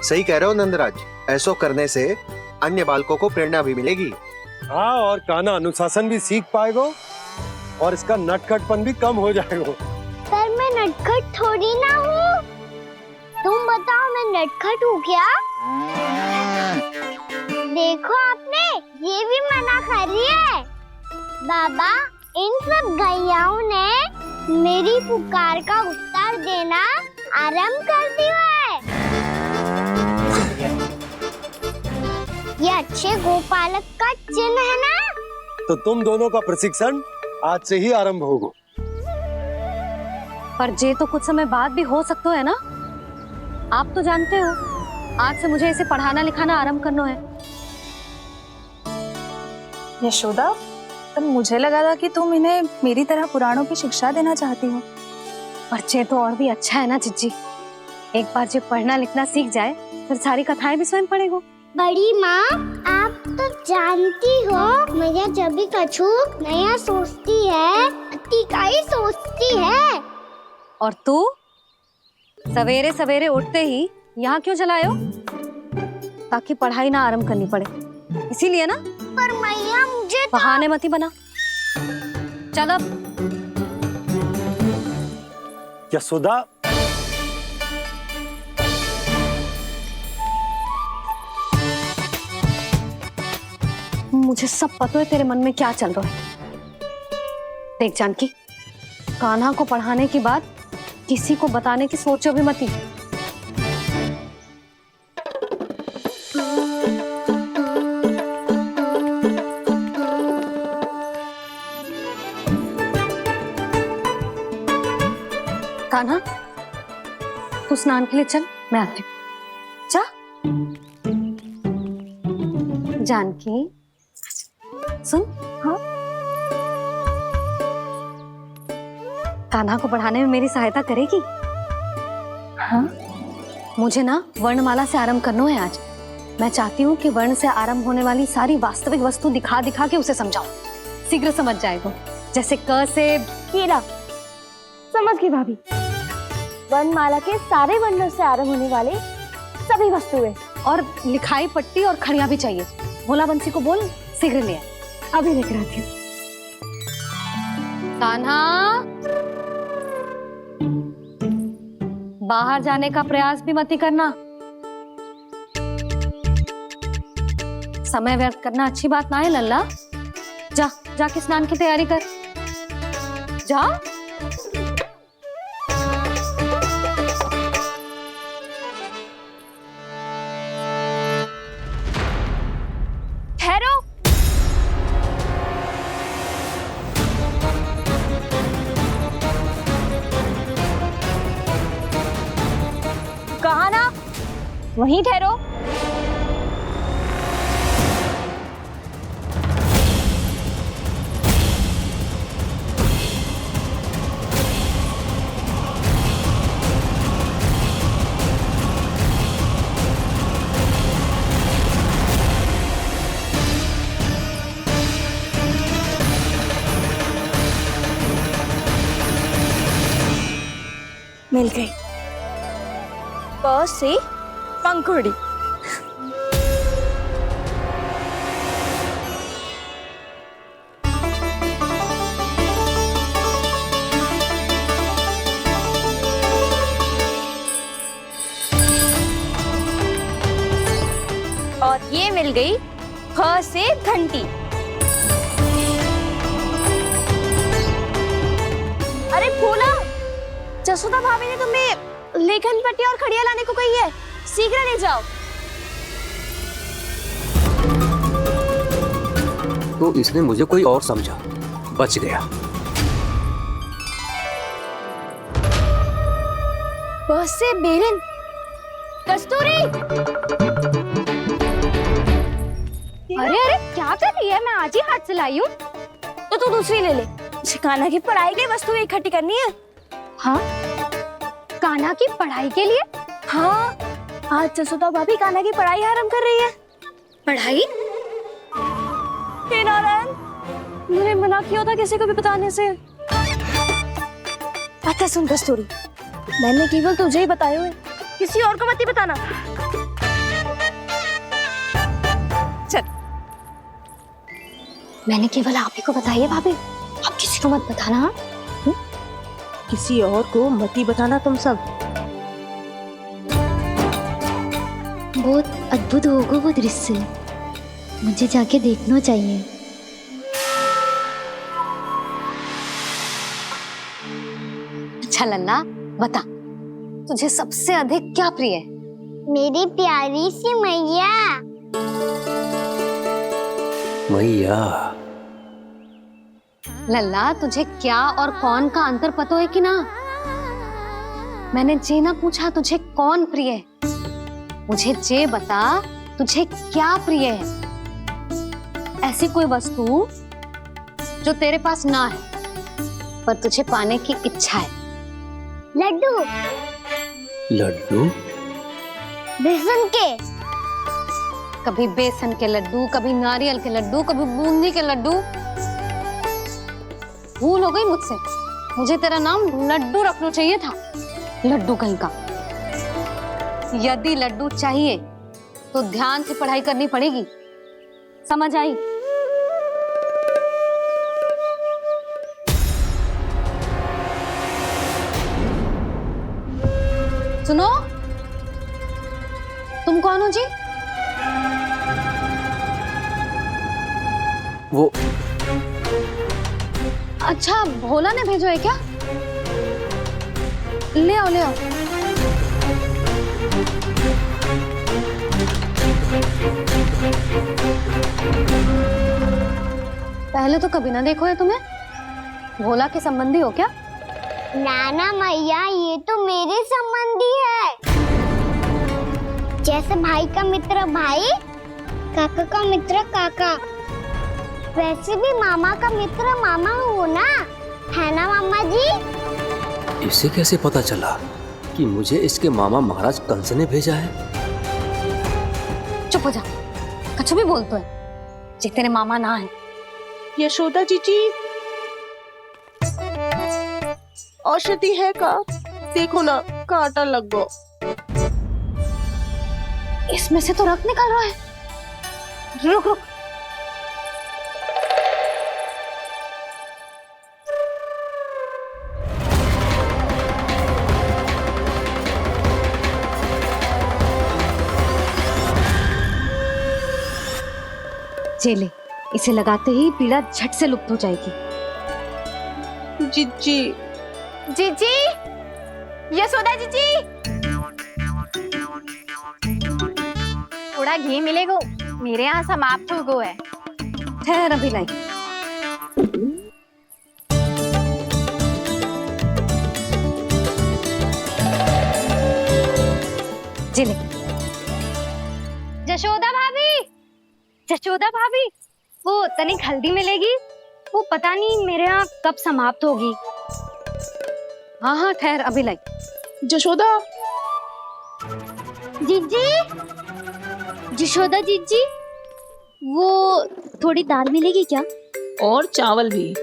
सही कह रहे हो नंदराज, ऐसा करने से अन्य बालकों को प्रेरणा भी मिलेगी। हाँ, और कान्हा अनुशासन भी सीख पाएगा और इसका नटखटपन भी कम हो जाएगा। पर मैं नटखट थोड़ी ना हूँ। तुम बताओ मैं नटखट हूँ क्या? देखो आपने ये भी मना कर रही है। बाबा, इन सब गैयाओं ने मेरी पुकार का उत्तर देना आरंभ कर दिया है। ये अच्छे गोपालक का चिन्ह है ना? तो तुम दोनों का प्रशिक्षण आज से ही आरंभ होगा। पर जे तो कुछ समय बाद भी हो सकता है ना। आप तो जानते हो, आज से मुझे इसे पढ़ाना लिखाना आरंभ करना है। यशोदा, तब मुझे लगा था कि तुम इन्हें मेरी तरह पुराणों की शिक्षा देना चाहती हो। पर जे तो और भी अच्छा है ना जिज्जी। एक बार जो पढ़ना लिखना सीख जाए फिर सारी कथाएं भी स्वयं पढ़ेगा। बड़ी माँ, आप तो जानती हो मैया जब भी कछु नया सोचती है, अतिका ही सोचती है। और तू सवेरे सवेरे उठते ही यहाँ क्यों चलाए हो? ताकि पढ़ाई ना आरंभ करनी पड़े, इसीलिए ना। पर मैया मुझे बहाने मत ही बना। चल अब। यशोदा, मुझे सब पता है तेरे मन में क्या चल रहा है। देख जानकी, कान्हा को पढ़ाने की बात किसी को बताने की सोचो भी मत ही। कान्हा, तू स्नान के लिए चल, मैं आती हूँ। जा। जानकी सुन। हाँ? कान्हा को पढ़ाने में मेरी सहायता करेगी? हाँ? मुझे ना वर्णमाला से आरंभ करना है आज। मैं चाहती हूँ कि वर्ण से आरंभ होने वाली सारी वास्तविक वस्तु दिखा दिखा के उसे समझाऊं। शीघ्र समझ जाएगा। जैसे क से कीड़ा। समझ गई भाभी। वर्णमाला के सारे वर्णों से आरंभ होने वाले सभी वस्तुएं, और लिखाई पट्टी और खड़िया भी चाहिए। भोला बंसी को बोल शीघ्र ले आए। अभी लेकर आती हूँ। कान्हा, बाहर जाने का प्रयास भी मत ही करना। समय व्यर्थ करना अच्छी बात ना है लल्ला। जा, जाके स्नान की तैयारी कर। जा। ठहरो। कहा ना, वहीं ठहरो। मिल गई। प से पंखुड़ी। और ये मिल गई फ से घंटी। अरे फूला, जसोदा भाभी ने तुम्हें लेखन पट्टी और खड़िया लाने को कही है, शीघ्र ले जाओ। तो इसने मुझे कोई और समझा, बच गया। बस से बेरन। कस्तूरी, अरे अरे क्या कर रही है? मैं आज ही हाथ से लाई हूँ। तो तू दूसरी ले ले। कान्हा की पढ़ाई की वस्तु इकट्ठी करनी है। हाँ, कान्हा की पढ़ाई के लिए? हाँ, आज जसोदा भाभी कान्हा की पढ़ाई आरंभ कर रही है। पढ़ाई? हे नारायण, मैंने मना किया था किसी को भी बताने से। अच्छा सुन कस्तूरी, मैंने केवल तुझे ही बताए हुए, किसी और को मत ही बताना। चल। मैंने केवल आप ही को बताई है भाभी, आप किसी को मत बताना। किसी और को मत ही बताना तुम सब। बहुत अद्भुत होगा वो दृश्य, मुझे जाके देखना चाहिए। अच्छा लल्ला, बता तुझे सबसे अधिक क्या प्रिय है? मेरी प्यारी सी मैया। मैया। लल्ला, तुझे क्या और कौन का अंतर पता है कि ना? मैंने जे ना पूछा तुझे कौन प्रिय है, मुझे जे बता तुझे क्या प्रिय है। ऐसी कोई वस्तु जो तेरे पास ना है पर तुझे पाने की इच्छा है। लड्डू। लड्डू? बेसन के। कभी बेसन के लड्डू, कभी नारियल के लड्डू, कभी बूंदी के लड्डू। भूल हो गई मुझसे, मुझे तेरा नाम लड्डू रखना चाहिए था। लड्डू कहीं का। यदि लड्डू चाहिए तो ध्यान से पढ़ाई करनी पड़ेगी, समझ आई? सुनो, तुम कौन हो जी? वो अच्छा, भोला ने भेजो है क्या? ले आओ ले आओ। पहले तो कभी ना देखो है तुम्हें। भोला के संबंधी हो क्या? नाना मैया, ये तो मेरे संबंधी है। जैसे भाई का मित्र भाई, काका का मित्र काका, वैसे भी मामा का मित्र मामा हो ना, है ना मामा जी? इसे कैसे पता चला कि मुझे इसके मामा महाराज कंस ने भेजा है? चुप हो जा, कछु भी बोलते है जे तेरे मामा ना है। यशोदा जीजी, औषधि है का? देखो ना, कांटा लग गो। इसमें से तो रक्त निकल रहा है। रुक रुक। चले, इसे लगाते ही पीड़ा झट से लुप्त हो जाएगी। जीजी, जीजी, यशोदा जीजी, थोड़ा घी मिलेगा? मेरे यहाँ समाप्त हो गया है। ठहर अभी लाई। जिले। जशोदा भाभी, जशोदा भाभी, वो तनिक हल्दी मिलेगी? वो पता नहीं मेरे यहाँ कब समाप्त होगी। हाँ हाँ ठहर अभी लाई। जशोदा, जीजी, जशोदा जीजी, वो थोड़ी दाल मिलेगी क्या? और चावल भी।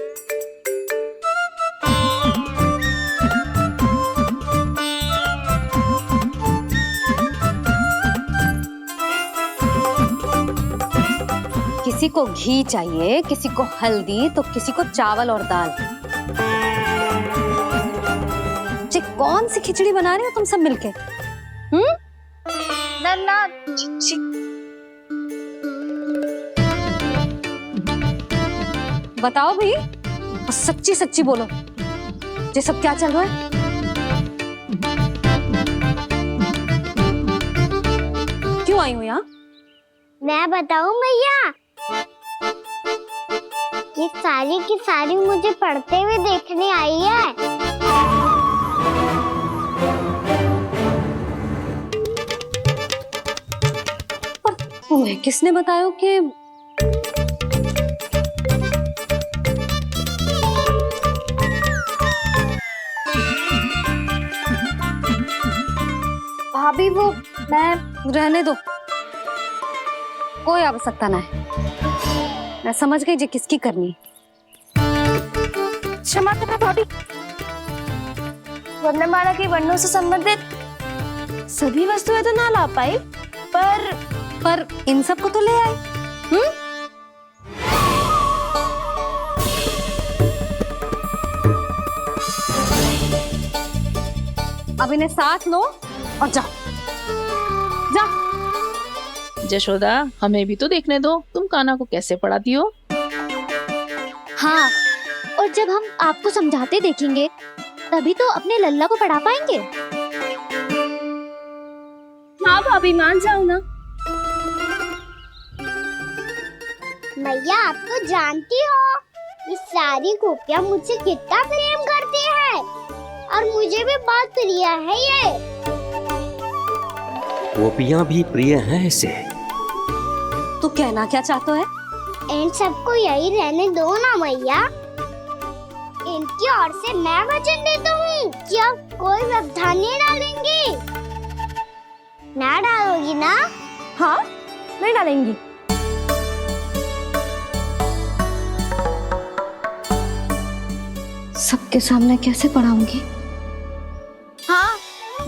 किसी को घी चाहिए, किसी को हल्दी, तो किसी को चावल और दाल। जी कौन सी खिचड़ी बना रहे हो तुम सब मिलके? नन्ना बताओ भाई, और सच्ची सच्ची बोलो, ये सब क्या चल रहा है? क्यों आई हो यहाँ? मैं बताऊं भैया, ये सारी की सारी मुझे पढ़ते हुए देखने आई है। पर तुम्हें किसने बताया कि भाभी वो मैं रहने दो, कोई आवश्यकता ना है। मैं समझ गई जी किसकी करनी। क्षमा करना भाभी, वर्णमाला के वर्णों से संबंधित सभी वस्तुएं तो ना ला पाई, पर इन सब को तो ले आए। अब इन्हें साथ लो और जाओ। यशोदा, हमें भी तो देखने दो तुम कान्हा को कैसे पढ़ाती हो। हाँ, और जब हम आपको समझाते देखेंगे तभी तो अपने लल्ला को पढ़ा पाएंगे। हाँ भाभी, मान जाओ ना। मैया, आप तो जानती हो ये सारी गोपियां मुझसे कितना प्रेम करती है, और मुझे भी बहुत प्रिय है ये। गोपियां भी प्रिय हैं इसे। तू कहना क्या चाहता है? इन सबको यही रहने दो ना मैया। इनकी ओर से मैं वचन देता हूँ कि अब कोई व्यवधान नहीं डालेंगी। ना डालोगी ना? हाँ, नहीं डालेंगी। सबके सामने कैसे पढ़ाऊंगी? हाँ,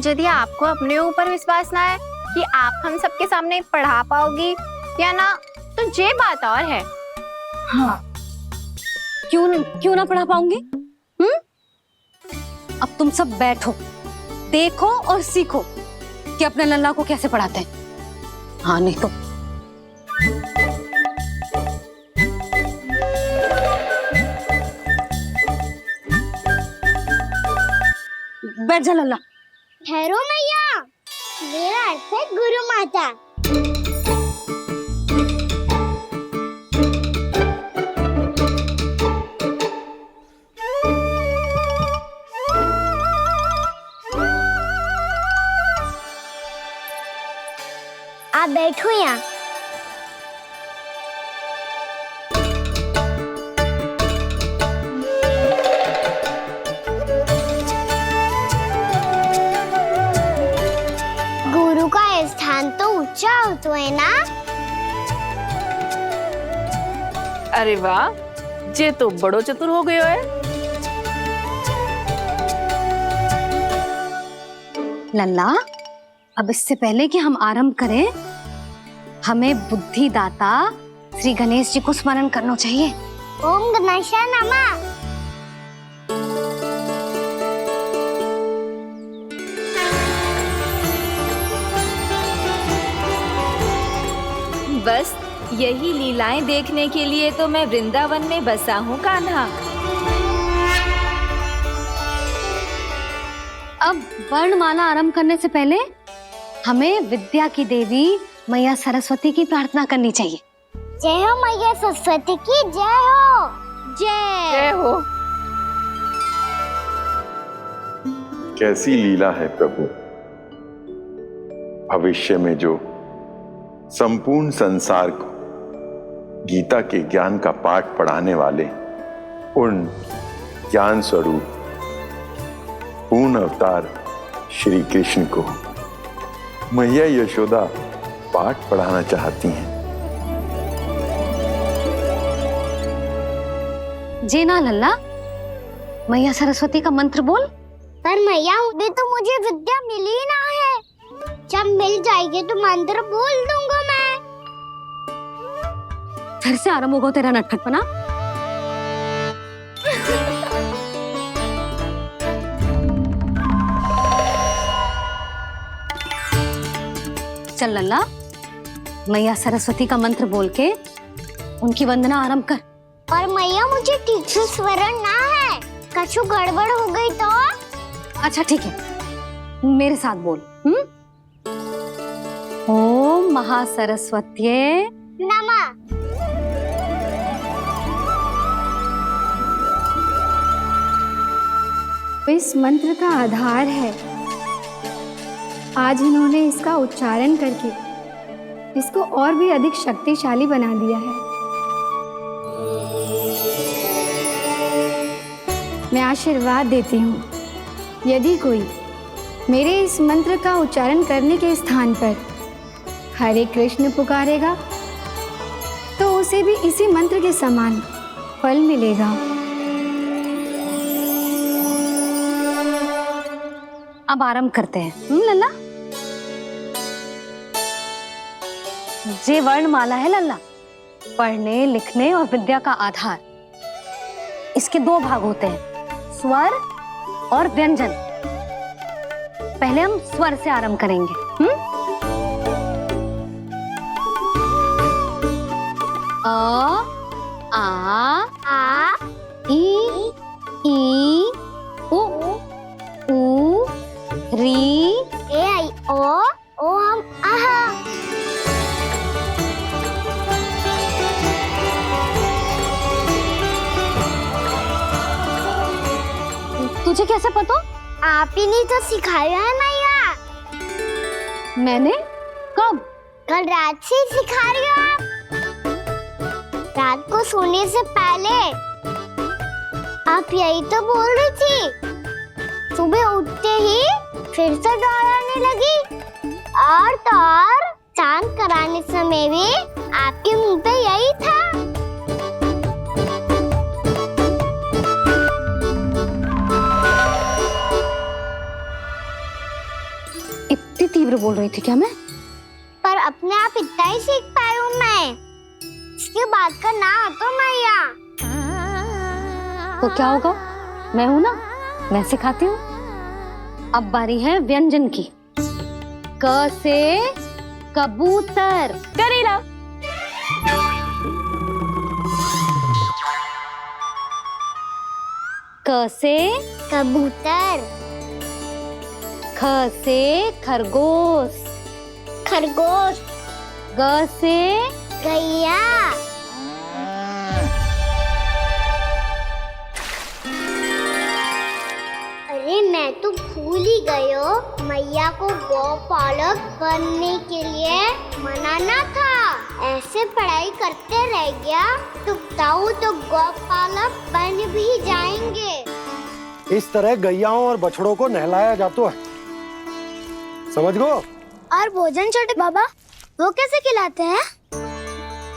यदि आपको अपने ऊपर विश्वास ना है कि आप हम सबके सामने पढ़ा पाओगी या ना, तो ये बात और है। हाँ, क्यों ना पढ़ा पाऊंगी? अब तुम सब बैठो, देखो और सीखो कि अपने लल्ला को कैसे पढ़ाते हैं। हाँ, नहीं तो बैठ जा लल्ला। ठहरो मैया, मेरा अर्थ है गुरु माता। आप बैठो यहाँ। गुरु का स्थान तो ऊंचा होता है ना? अरे वाह, जे तो बड़ो चतुर हो गयो है। लल्ला, अब इससे पहले कि हम आरंभ करें, हमें बुद्धिदाता श्री गणेश जी को स्मरण करना चाहिए। ओम गणेशाय नमः। बस यही लीलाएं देखने के लिए तो मैं वृंदावन में बसा हूँ कान्हा। अब वर्णमाला आरंभ करने से पहले हमें विद्या की देवी मैया सरस्वती की प्रार्थना करनी चाहिए। जय हो मैया सरस्वती की, जय हो। जय हो। कैसी लीला है प्रभु। भविष्य में जो संपूर्ण संसार को गीता के ज्ञान का पाठ पढ़ाने वाले उन ज्ञान स्वरूप पूर्ण अवतार श्री कृष्ण को मैया यशोदा पाठ पढ़ाना चाहती हैं। जी ना लल्ला, मैया सरस्वती का मंत्र बोल। पर मैया, अभी तो मुझे विद्या मिली ना है। जब मिल जाएगी तो मंत्र बोल दूंगा मैं। फिर से आरंभ होगा तेरा नटखटपना। चल लल्ला, मैया सरस्वती का मंत्र बोल के उनकी वंदना आरंभ कर। और मैया मुझे ठीक से स्मरण ना है, कछु गड़बड़ हो गई तो? अच्छा ठीक है, मेरे साथ बोल। ओम महासरस्वत्ये नमः। इस मंत्र का आधार है। आज इन्होंने इसका उच्चारण करके इसको और भी अधिक शक्तिशाली बना दिया है। मैं आशीर्वाद देती हूँ, यदि कोई मेरे इस मंत्र का उच्चारण करने के स्थान पर हरे कृष्ण पुकारेगा तो उसे भी इसी मंत्र के समान फल मिलेगा। अब आरंभ करते हैं। लल्ला, जे वर्णमाला है लल्ला, पढ़ने लिखने और विद्या का आधार। इसके दो भाग होते हैं, स्वर और व्यंजन। पहले हम स्वर से आरंभ करेंगे। अ, आ, ई, उ, री, ए आई ओ हम आहा। तुझे कैसे पता? आप ही ने तो सिखाया है मैया। मैंने? कब? कल रात से सिखा रही हो आप। रात को सोने से पहले आप यही तो बोल रही थी। सुबह उठते ही फिर से दोहराने लगी, और तो और चांद कराने समय भी आपके मुंह पे यही था। इतनी तीव्र बोल रही थी क्या मैं? पर अपने आप इतना ही सीख पाई हूँ मैं। इसके बाद का ना तो मैया। तो क्या होगा? मैं हूं ना, मैं सिखाती हूँ। अब बारी है व्यंजन की। क से कबूतर। करेला। क से कबूतर। ख से खरगोश। खरगोश। ग से गैया। अरे मैं तो भूल ही गई हो, मैया को गौपालक बनने के लिए मनाना था। ऐसे पढ़ाई करते रह गया तो ताऊ तो गौपालक बन भी जाएंगे। इस तरह गैयाओं और बछड़ों को नहलाया जाता है, समझ गो? और भोजन छोटे बाबा, वो कैसे खिलाते हैं?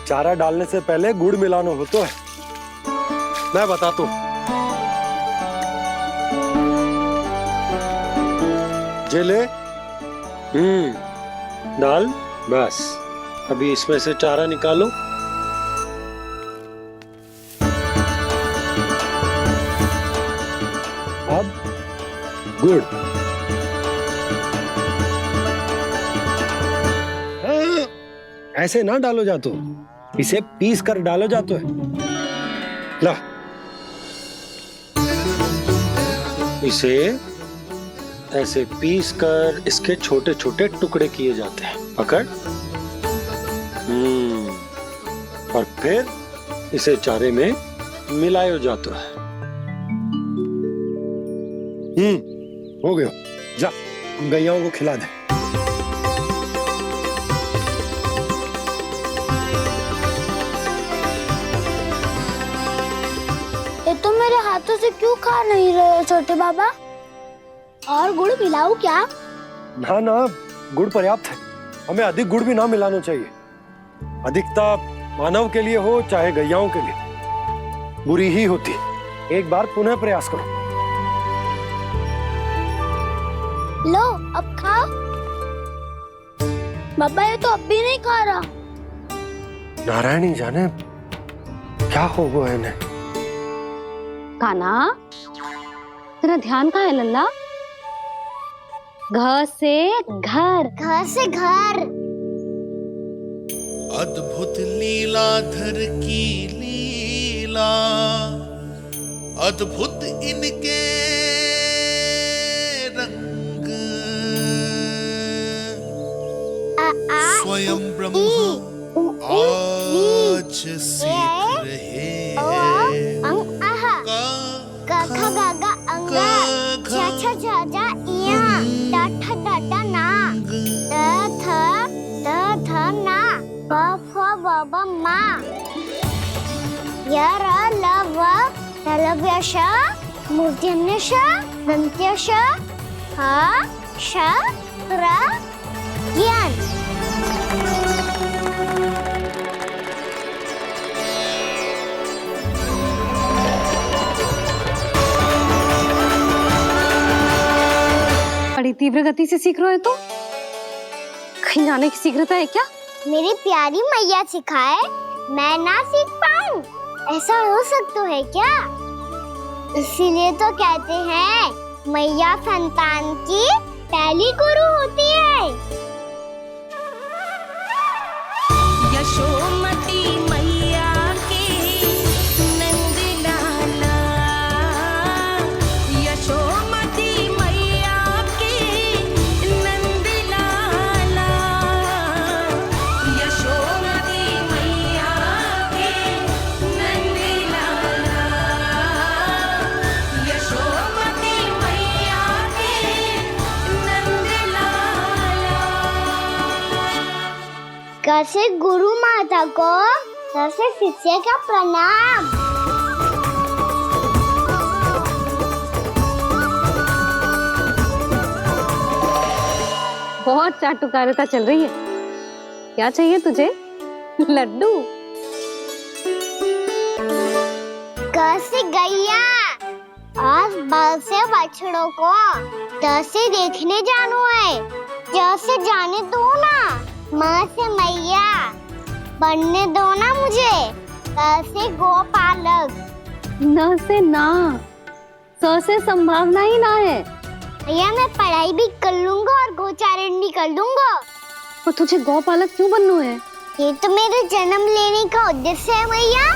चारा डालने से पहले गुड़ मिलाना होता है। मैं बताता हूँ। जे ले, डाल, बस। अभी इसमें से चारा निकालो। अब गुड़। ऐसे ना डालो जातो, इसे पीस कर डालो जातो है। ला, इसे ऐसे पीस कर इसके छोटे छोटे टुकड़े किए जाते हैं। पकड़। और फिर इसे चारे में मिलाया जाता है। हो गया। जा, गैयाओं को खिला दे। ये तो मेरे हाथों से क्यों खा नहीं रहे हो छोटे बाबा? और गुड़ मिलाऊं क्या? ना ना, गुड़ पर्याप्त है। हमें अधिक गुड़ भी ना मिलाना चाहिए। अधिकता मानव के लिए हो चाहे गैयाओं के लिए बुरी ही होती। एक बार पुनः प्रयास करो। लो, अब खाओ। बाबा ये तो अब भी नहीं खा रहा। नारायणी जाने, क्या हो गया है इन्हें? कान्हा, तेरा ध्यान कहाँ है लल्ला? घर से घर, घर से घर। अद्भुत लीलाधर की लीला, अद्भुत इनके रंग, स्वयं ब्रह्मा आज सीख रहे हैं। गा गा गा अंगा, छा छा छा जा इया, टा ठा टा टा ना, ता था ना, बा फा बा बा मा, या रा ला वा, तलव्यश, मूर्धन्यश, दन्त्यश, हा श रा ज्ञान। बड़ी तीव्र गति से सीख रहे हो तो कहीं जाने की शीघ्रता है क्या? मेरी प्यारी मैया सिखाए, मैं ना सीख पाऊं, ऐसा हो सकता है क्या? इसीलिए तो कहते हैं मैया संतान की पहली गुरु होती है। यशोमती मैया के नंद लाला, यशोमती मैया के नंद लाला, यशोमती मैया के नंद लाला, यशोमती मैया के नंद लाला। कैसे गुरु माता को, कैसे शिष्य का प्रणाम। बहुत चाटुकारिता चल रही है। क्या चाहिए तुझे? लड्डू? कैसे गैया आज बाल से बछड़ों को कैसे देखने जानो है, जैसे जाने दो ना, माँ से मैया बनने दो ना मुझे, कैसे गोपालक। न से ना, स से संभावना ही ना है। भैया मैं पढ़ाई भी कर लूंगा और गोचारण भी कर दूंगा। तो तुझे गौपालक क्यों बनना है? ये तो मेरे जन्म लेने का उद्देश्य है मैया।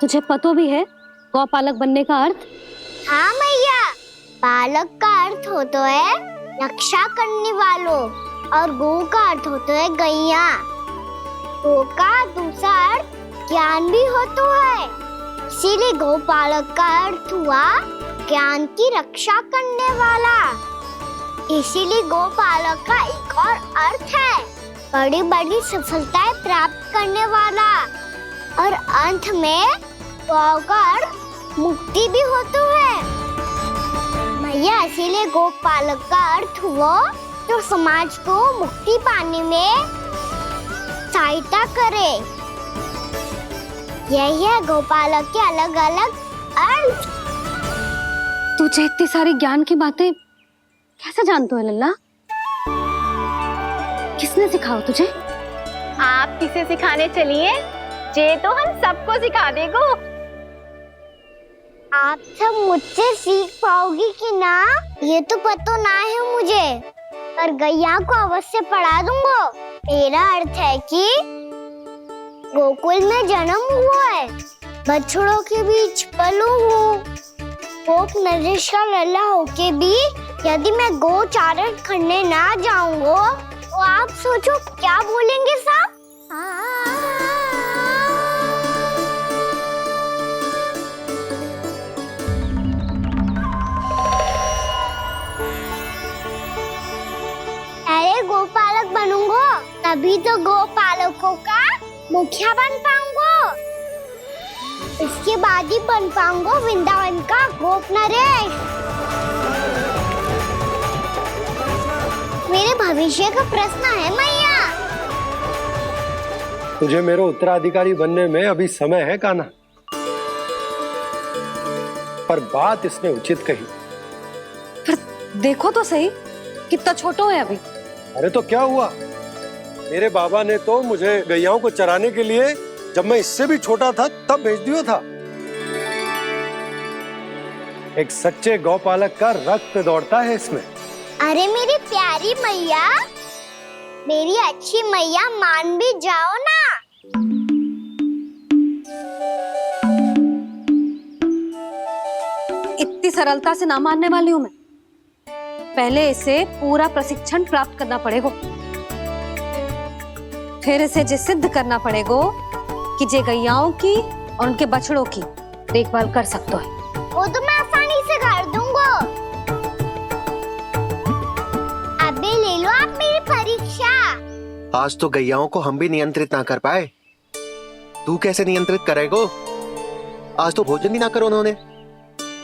तुझे पतो भी है गौपालक बनने का अर्थ? हाँ मैया, पालक का अर्थ होता है रक्षा करने वालों, और गौ का अर्थ होता है गैया। गौ का दूसरा अर्थ ज्ञान भी होता है, इसीलिए गौपालक का अर्थ हुआ ज्ञान की रक्षा करने वाला। इसीलिए गौपालक का एक और अर्थ है बड़ी बड़ी सफलताएं प्राप्त करने वाला, और अंत में गौ का अर्थ मुक्ति भी होता है। भैया इसीलिए गोपालक का अर्थ हुआ जो समाज को मुक्ति पाने में सहायता करे। यही है गोपालक के अलग अलग अर्थ। तुझे इतनी सारी ज्ञान की बातें कैसे जानते हो लल्ला? किसने सिखाओ तुझे? आप किसे सिखाने चलिए, जे तो हम सबको सिखा देगो। आप सब मुझसे सीख पाओगी कि ना, ये तो पता ना है मुझे, पर गैया को अवश्य पढ़ा दूंगा। मेरा अर्थ है कि गोकुल में जन्म हुआ है, बछड़ों के बीच पलू हूँ, गोप नरेश का लल्ला होके भी यदि मैं गोचारण करने ना जाऊंगा तो आप सोचो क्या बोलेंगे साहब? अरे गोपालक बनूंगा तभी तो गोपालकों का मुखिया बन पाऊंगा, इसके बाद ही बन पाऊंगा वृंदावन का गोप नरेश। मेरे भविष्य का प्रश्न है मैया। तुझे मेरा उत्तराधिकारी बनने में अभी समय है कान्हा, पर बात इसने उचित कही। देखो तो सही कितना छोटो है अभी। अरे तो क्या हुआ, मेरे बाबा ने तो मुझे गैयाओं को चराने के लिए जब मैं इससे भी छोटा था तब भेज दिया था। एक सच्चे गौपालक का रक्त दौड़ता है इसमें। अरे मेरी प्यारी मैया, मेरी अच्छी मैया, मान भी जाओ ना। इतनी सरलता से ना मानने वाली हूं मैं। पहले इसे पूरा प्रशिक्षण प्राप्त करना पड़ेगा, फिर इसे जे सिद्ध करना पड़ेगा कि जे गैयाओं की और उनके बछड़ों की देखभाल कर सकते है। वो तो मैं आसानी से कर दूंगा। अबे ले लो आप मेरी परीक्षा। आज तो गैयाओं को हम भी नियंत्रित ना कर पाए, तू कैसे नियंत्रित करेगो? आज तो भोजन भी ना करो उन्होंने।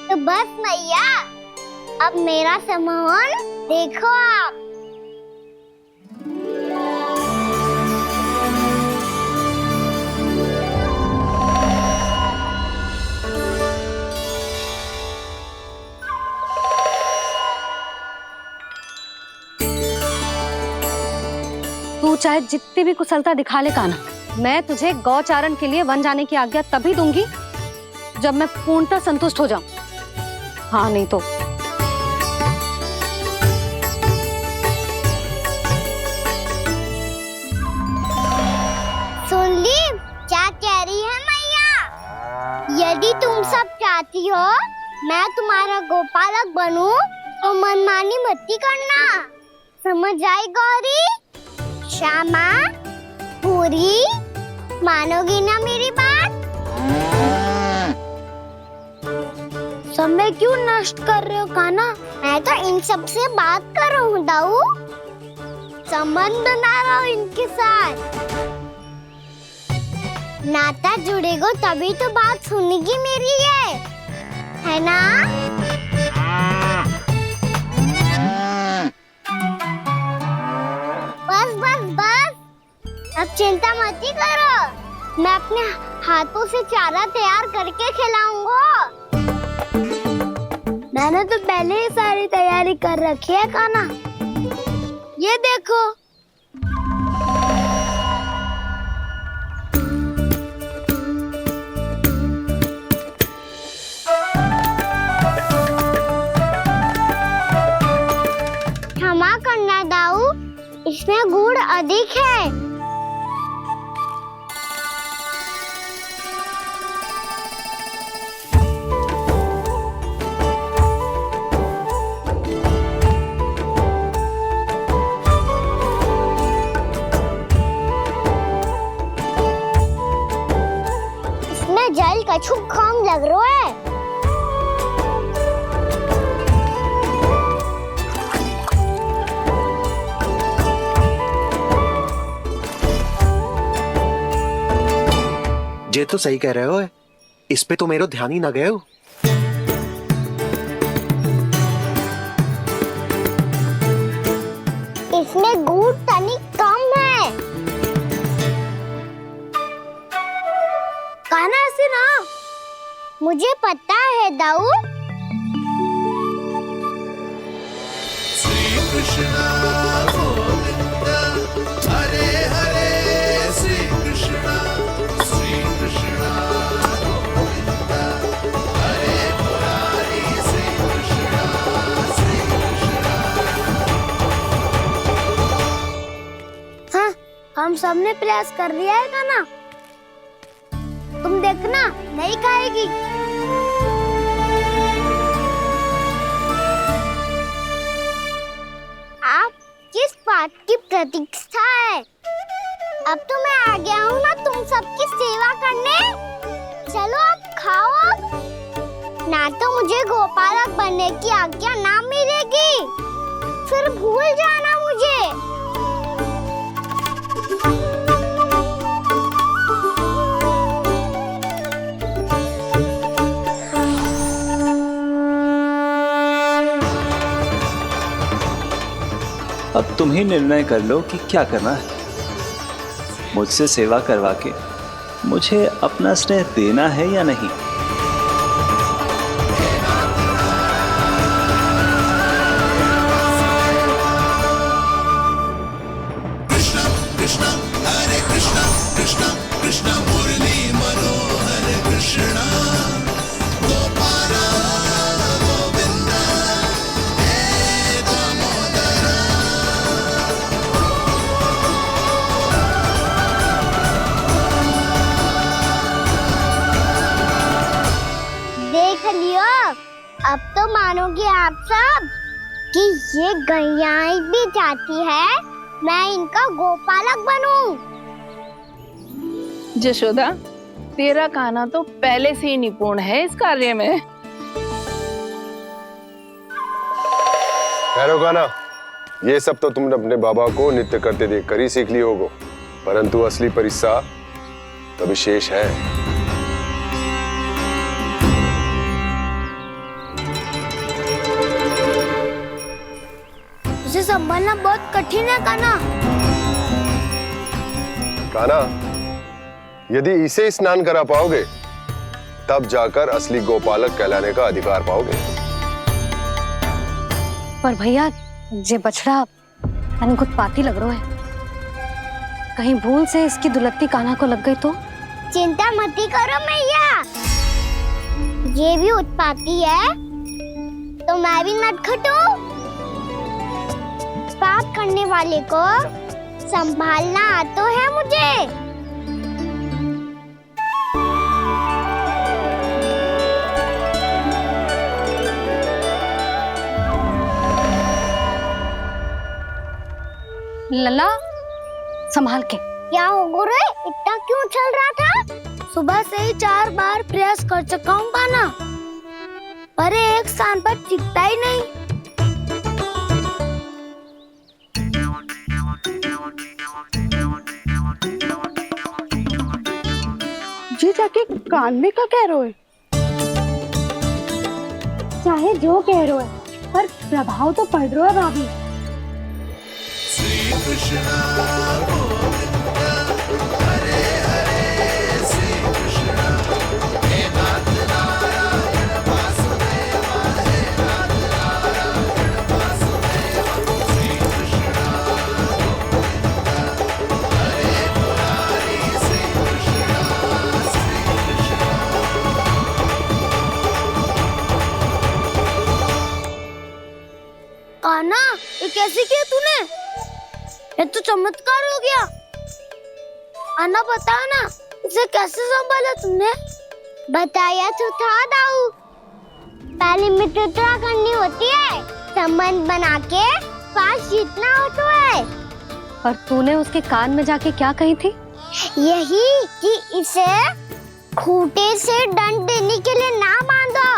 तो बस मैया, अब मेरा सम्मान देखो आप। तू चाहे जितनी भी कुशलता दिखा ले कान्हा, मैं तुझे गौचारण के लिए वन जाने की आज्ञा तभी दूंगी जब मैं पूर्णतः संतुष्ट हो जाऊं। हाँ नहीं तो सुन ली क्या कह रही है मैया? यदि तुम सब चाहती हो मैं तुम्हारा गोपालक बनूं तो मनमानी मत करना, समझ आई गौरी? श्यामा, पूरी, मानोगी ना मेरी बात? समय क्यों नष्ट कर रहे हो कान्हा? मैं तो इन सब से बात कर रहा हूँ दाऊ, संबंध बना रहा हूँ इनके साथ। नाता जुड़ेगा तभी तो बात सुनेगी मेरी, ये है ना? बस बस बस, अब चिंता मत ही करो, मैं अपने हाथों से चारा तैयार करके खिलाऊंगा। मैंने तो पहले ही सारी तैयारी कर रखी है कान्हा, ये देखो। क्षमा करना दाऊ, इसमें गुड़ अधिक है। इसमें जल कछु कम लग रहा है। ये तो सही कह रहे हो, इस पे तो मेरो ध्यान ही ना गए हो। इसमें गुड़ तनिक कम है। कान्हा ऐसे ना, मुझे पता है दाऊ। श्री कृष्णा गोविंद हरे हरे, श्री कृष्णा गोविंद हरे मुरारी, श्री कृष्णा हाँ, हम सबने प्रयास कर लिया है कान्हा, तुम देखना नहीं खाएगी। आप किस बात की प्रतीक्षा है? अब तो मैं आ गया हूँ ना तुम सबकी सेवा करने। चलो अब खाओ अब। ना तो मुझे गोपालक बनने की आज्ञा ना मिलेगी, फिर भूल जाना मुझे। अब तुम ही निर्णय कर लो कि क्या करना है। मुझसे सेवा करवा के मुझे अपना स्नेह देना है या नहीं। बल्कि ये गैयाएं भी चाहती है मैं इनका गोपालक बनूं। जशोदा, तेरा कान्हा तो पहले से ही निपुण है इस कार्य में। खैर कान्हा, ये सब तो तुमने अपने बाबा को नृत्य करते देख कर ही सीख ली होगो, परंतु असली परिस्सा तो विशेष है। उसे संभालना बहुत कठिन है कान्हा। कान्हा, यदि इसे स्नान करा पाओगे तब जाकर असली गोपालक कहलाने का अधिकार पाओगे। पर भैया, ये बछड़ा तनिक उत्पाती लग रहा है। कहीं भूल से इसकी दुलत्ती कान्हा को लग गई तो? चिंता मती करो मैया, ये भी उत्पाती है तो मैं भी नटखट हूँ। पाप करने वाले को संभालना आता है मुझे। लला, संभाल के। क्या हो गुरु, इतना क्यों चल रहा था? सुबह से ही 4 बार प्रयास कर चुका हूँ कान्हा, पर एक स्थान पर टिकता ही नहीं। जी जाके कान में का कह रहे हो? चाहे जो कह रहे हो, पर प्रभाव तो पड़ रहा है भाभी। श्री कृष्ण गोविंद हरे हरे, श्री कृष्ण हे नाथ नारायण वासुदेव, हे नाथ नारायण वासुदेव, श्री कृष्ण गोविंद हरे मुरारी, श्री कृष्ण कान्हा, ये कैसे किया तूने? ये तो चमत्कार हो गया। अन्ना बता ना, इसे कैसे संभाला तुमने? बताया तो था दाऊ, पहले मित्रता करनी होती है, संबंध बना के पास जीतना होता है। और तूने उसके कान में जाके क्या कही थी? यही कि इसे खूंटे से दंड देने के लिए ना बांधो,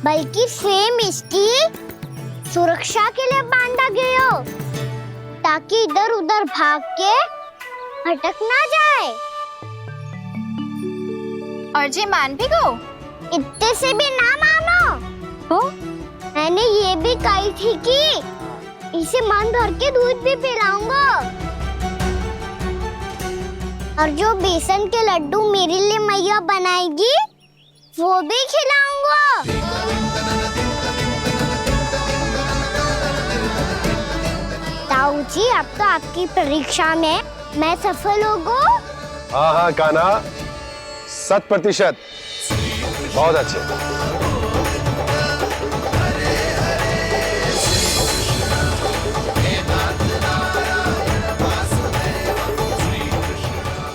बल्कि फेम इसकी सुरक्षा के लिए बांधा गया हो, ताकि इधर उधर भाग के भटक ना जाए। और जी मान भी गो? इतने से भी ना मानो। तो मैंने ये भी कही थी कि इसे मन भर के दूध भी पिलाऊंगा, और जो बेसन के लड्डू मेरे लिए मैया बनाएगी वो भी खिलाऊंगा। ताऊ जी, अब तो आपकी परीक्षा में मैं सफल होगा। हाँ हाँ कान्हा, 100%। बहुत अच्छे।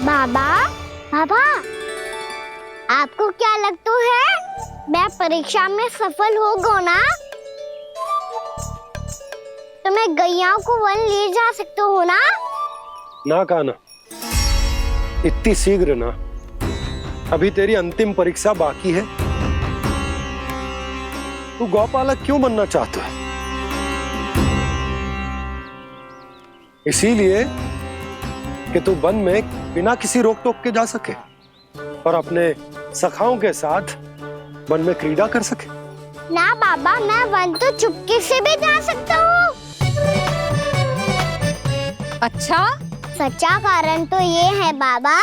बाबा, बाबा, आपको क्या लगता है मैं परीक्षा में सफल होगा ना? तो मैं गैयाओं को वन ले जा सकता हूँ ना? ना कान्हा, इतनी शीघ्र ना, अभी तेरी अंतिम परीक्षा बाकी है। तू गौपालक क्यों बनना चाहता है? इसीलिए कि तू वन में बिना किसी रोक टोक के जा सके और अपने सखाओं के साथ वन में क्रीड़ा कर सके। ना बाबा, मैं वन तो चुपके से भी जा सकता हूँ। अच्छा, सच्चा कारण तो ये है बाबा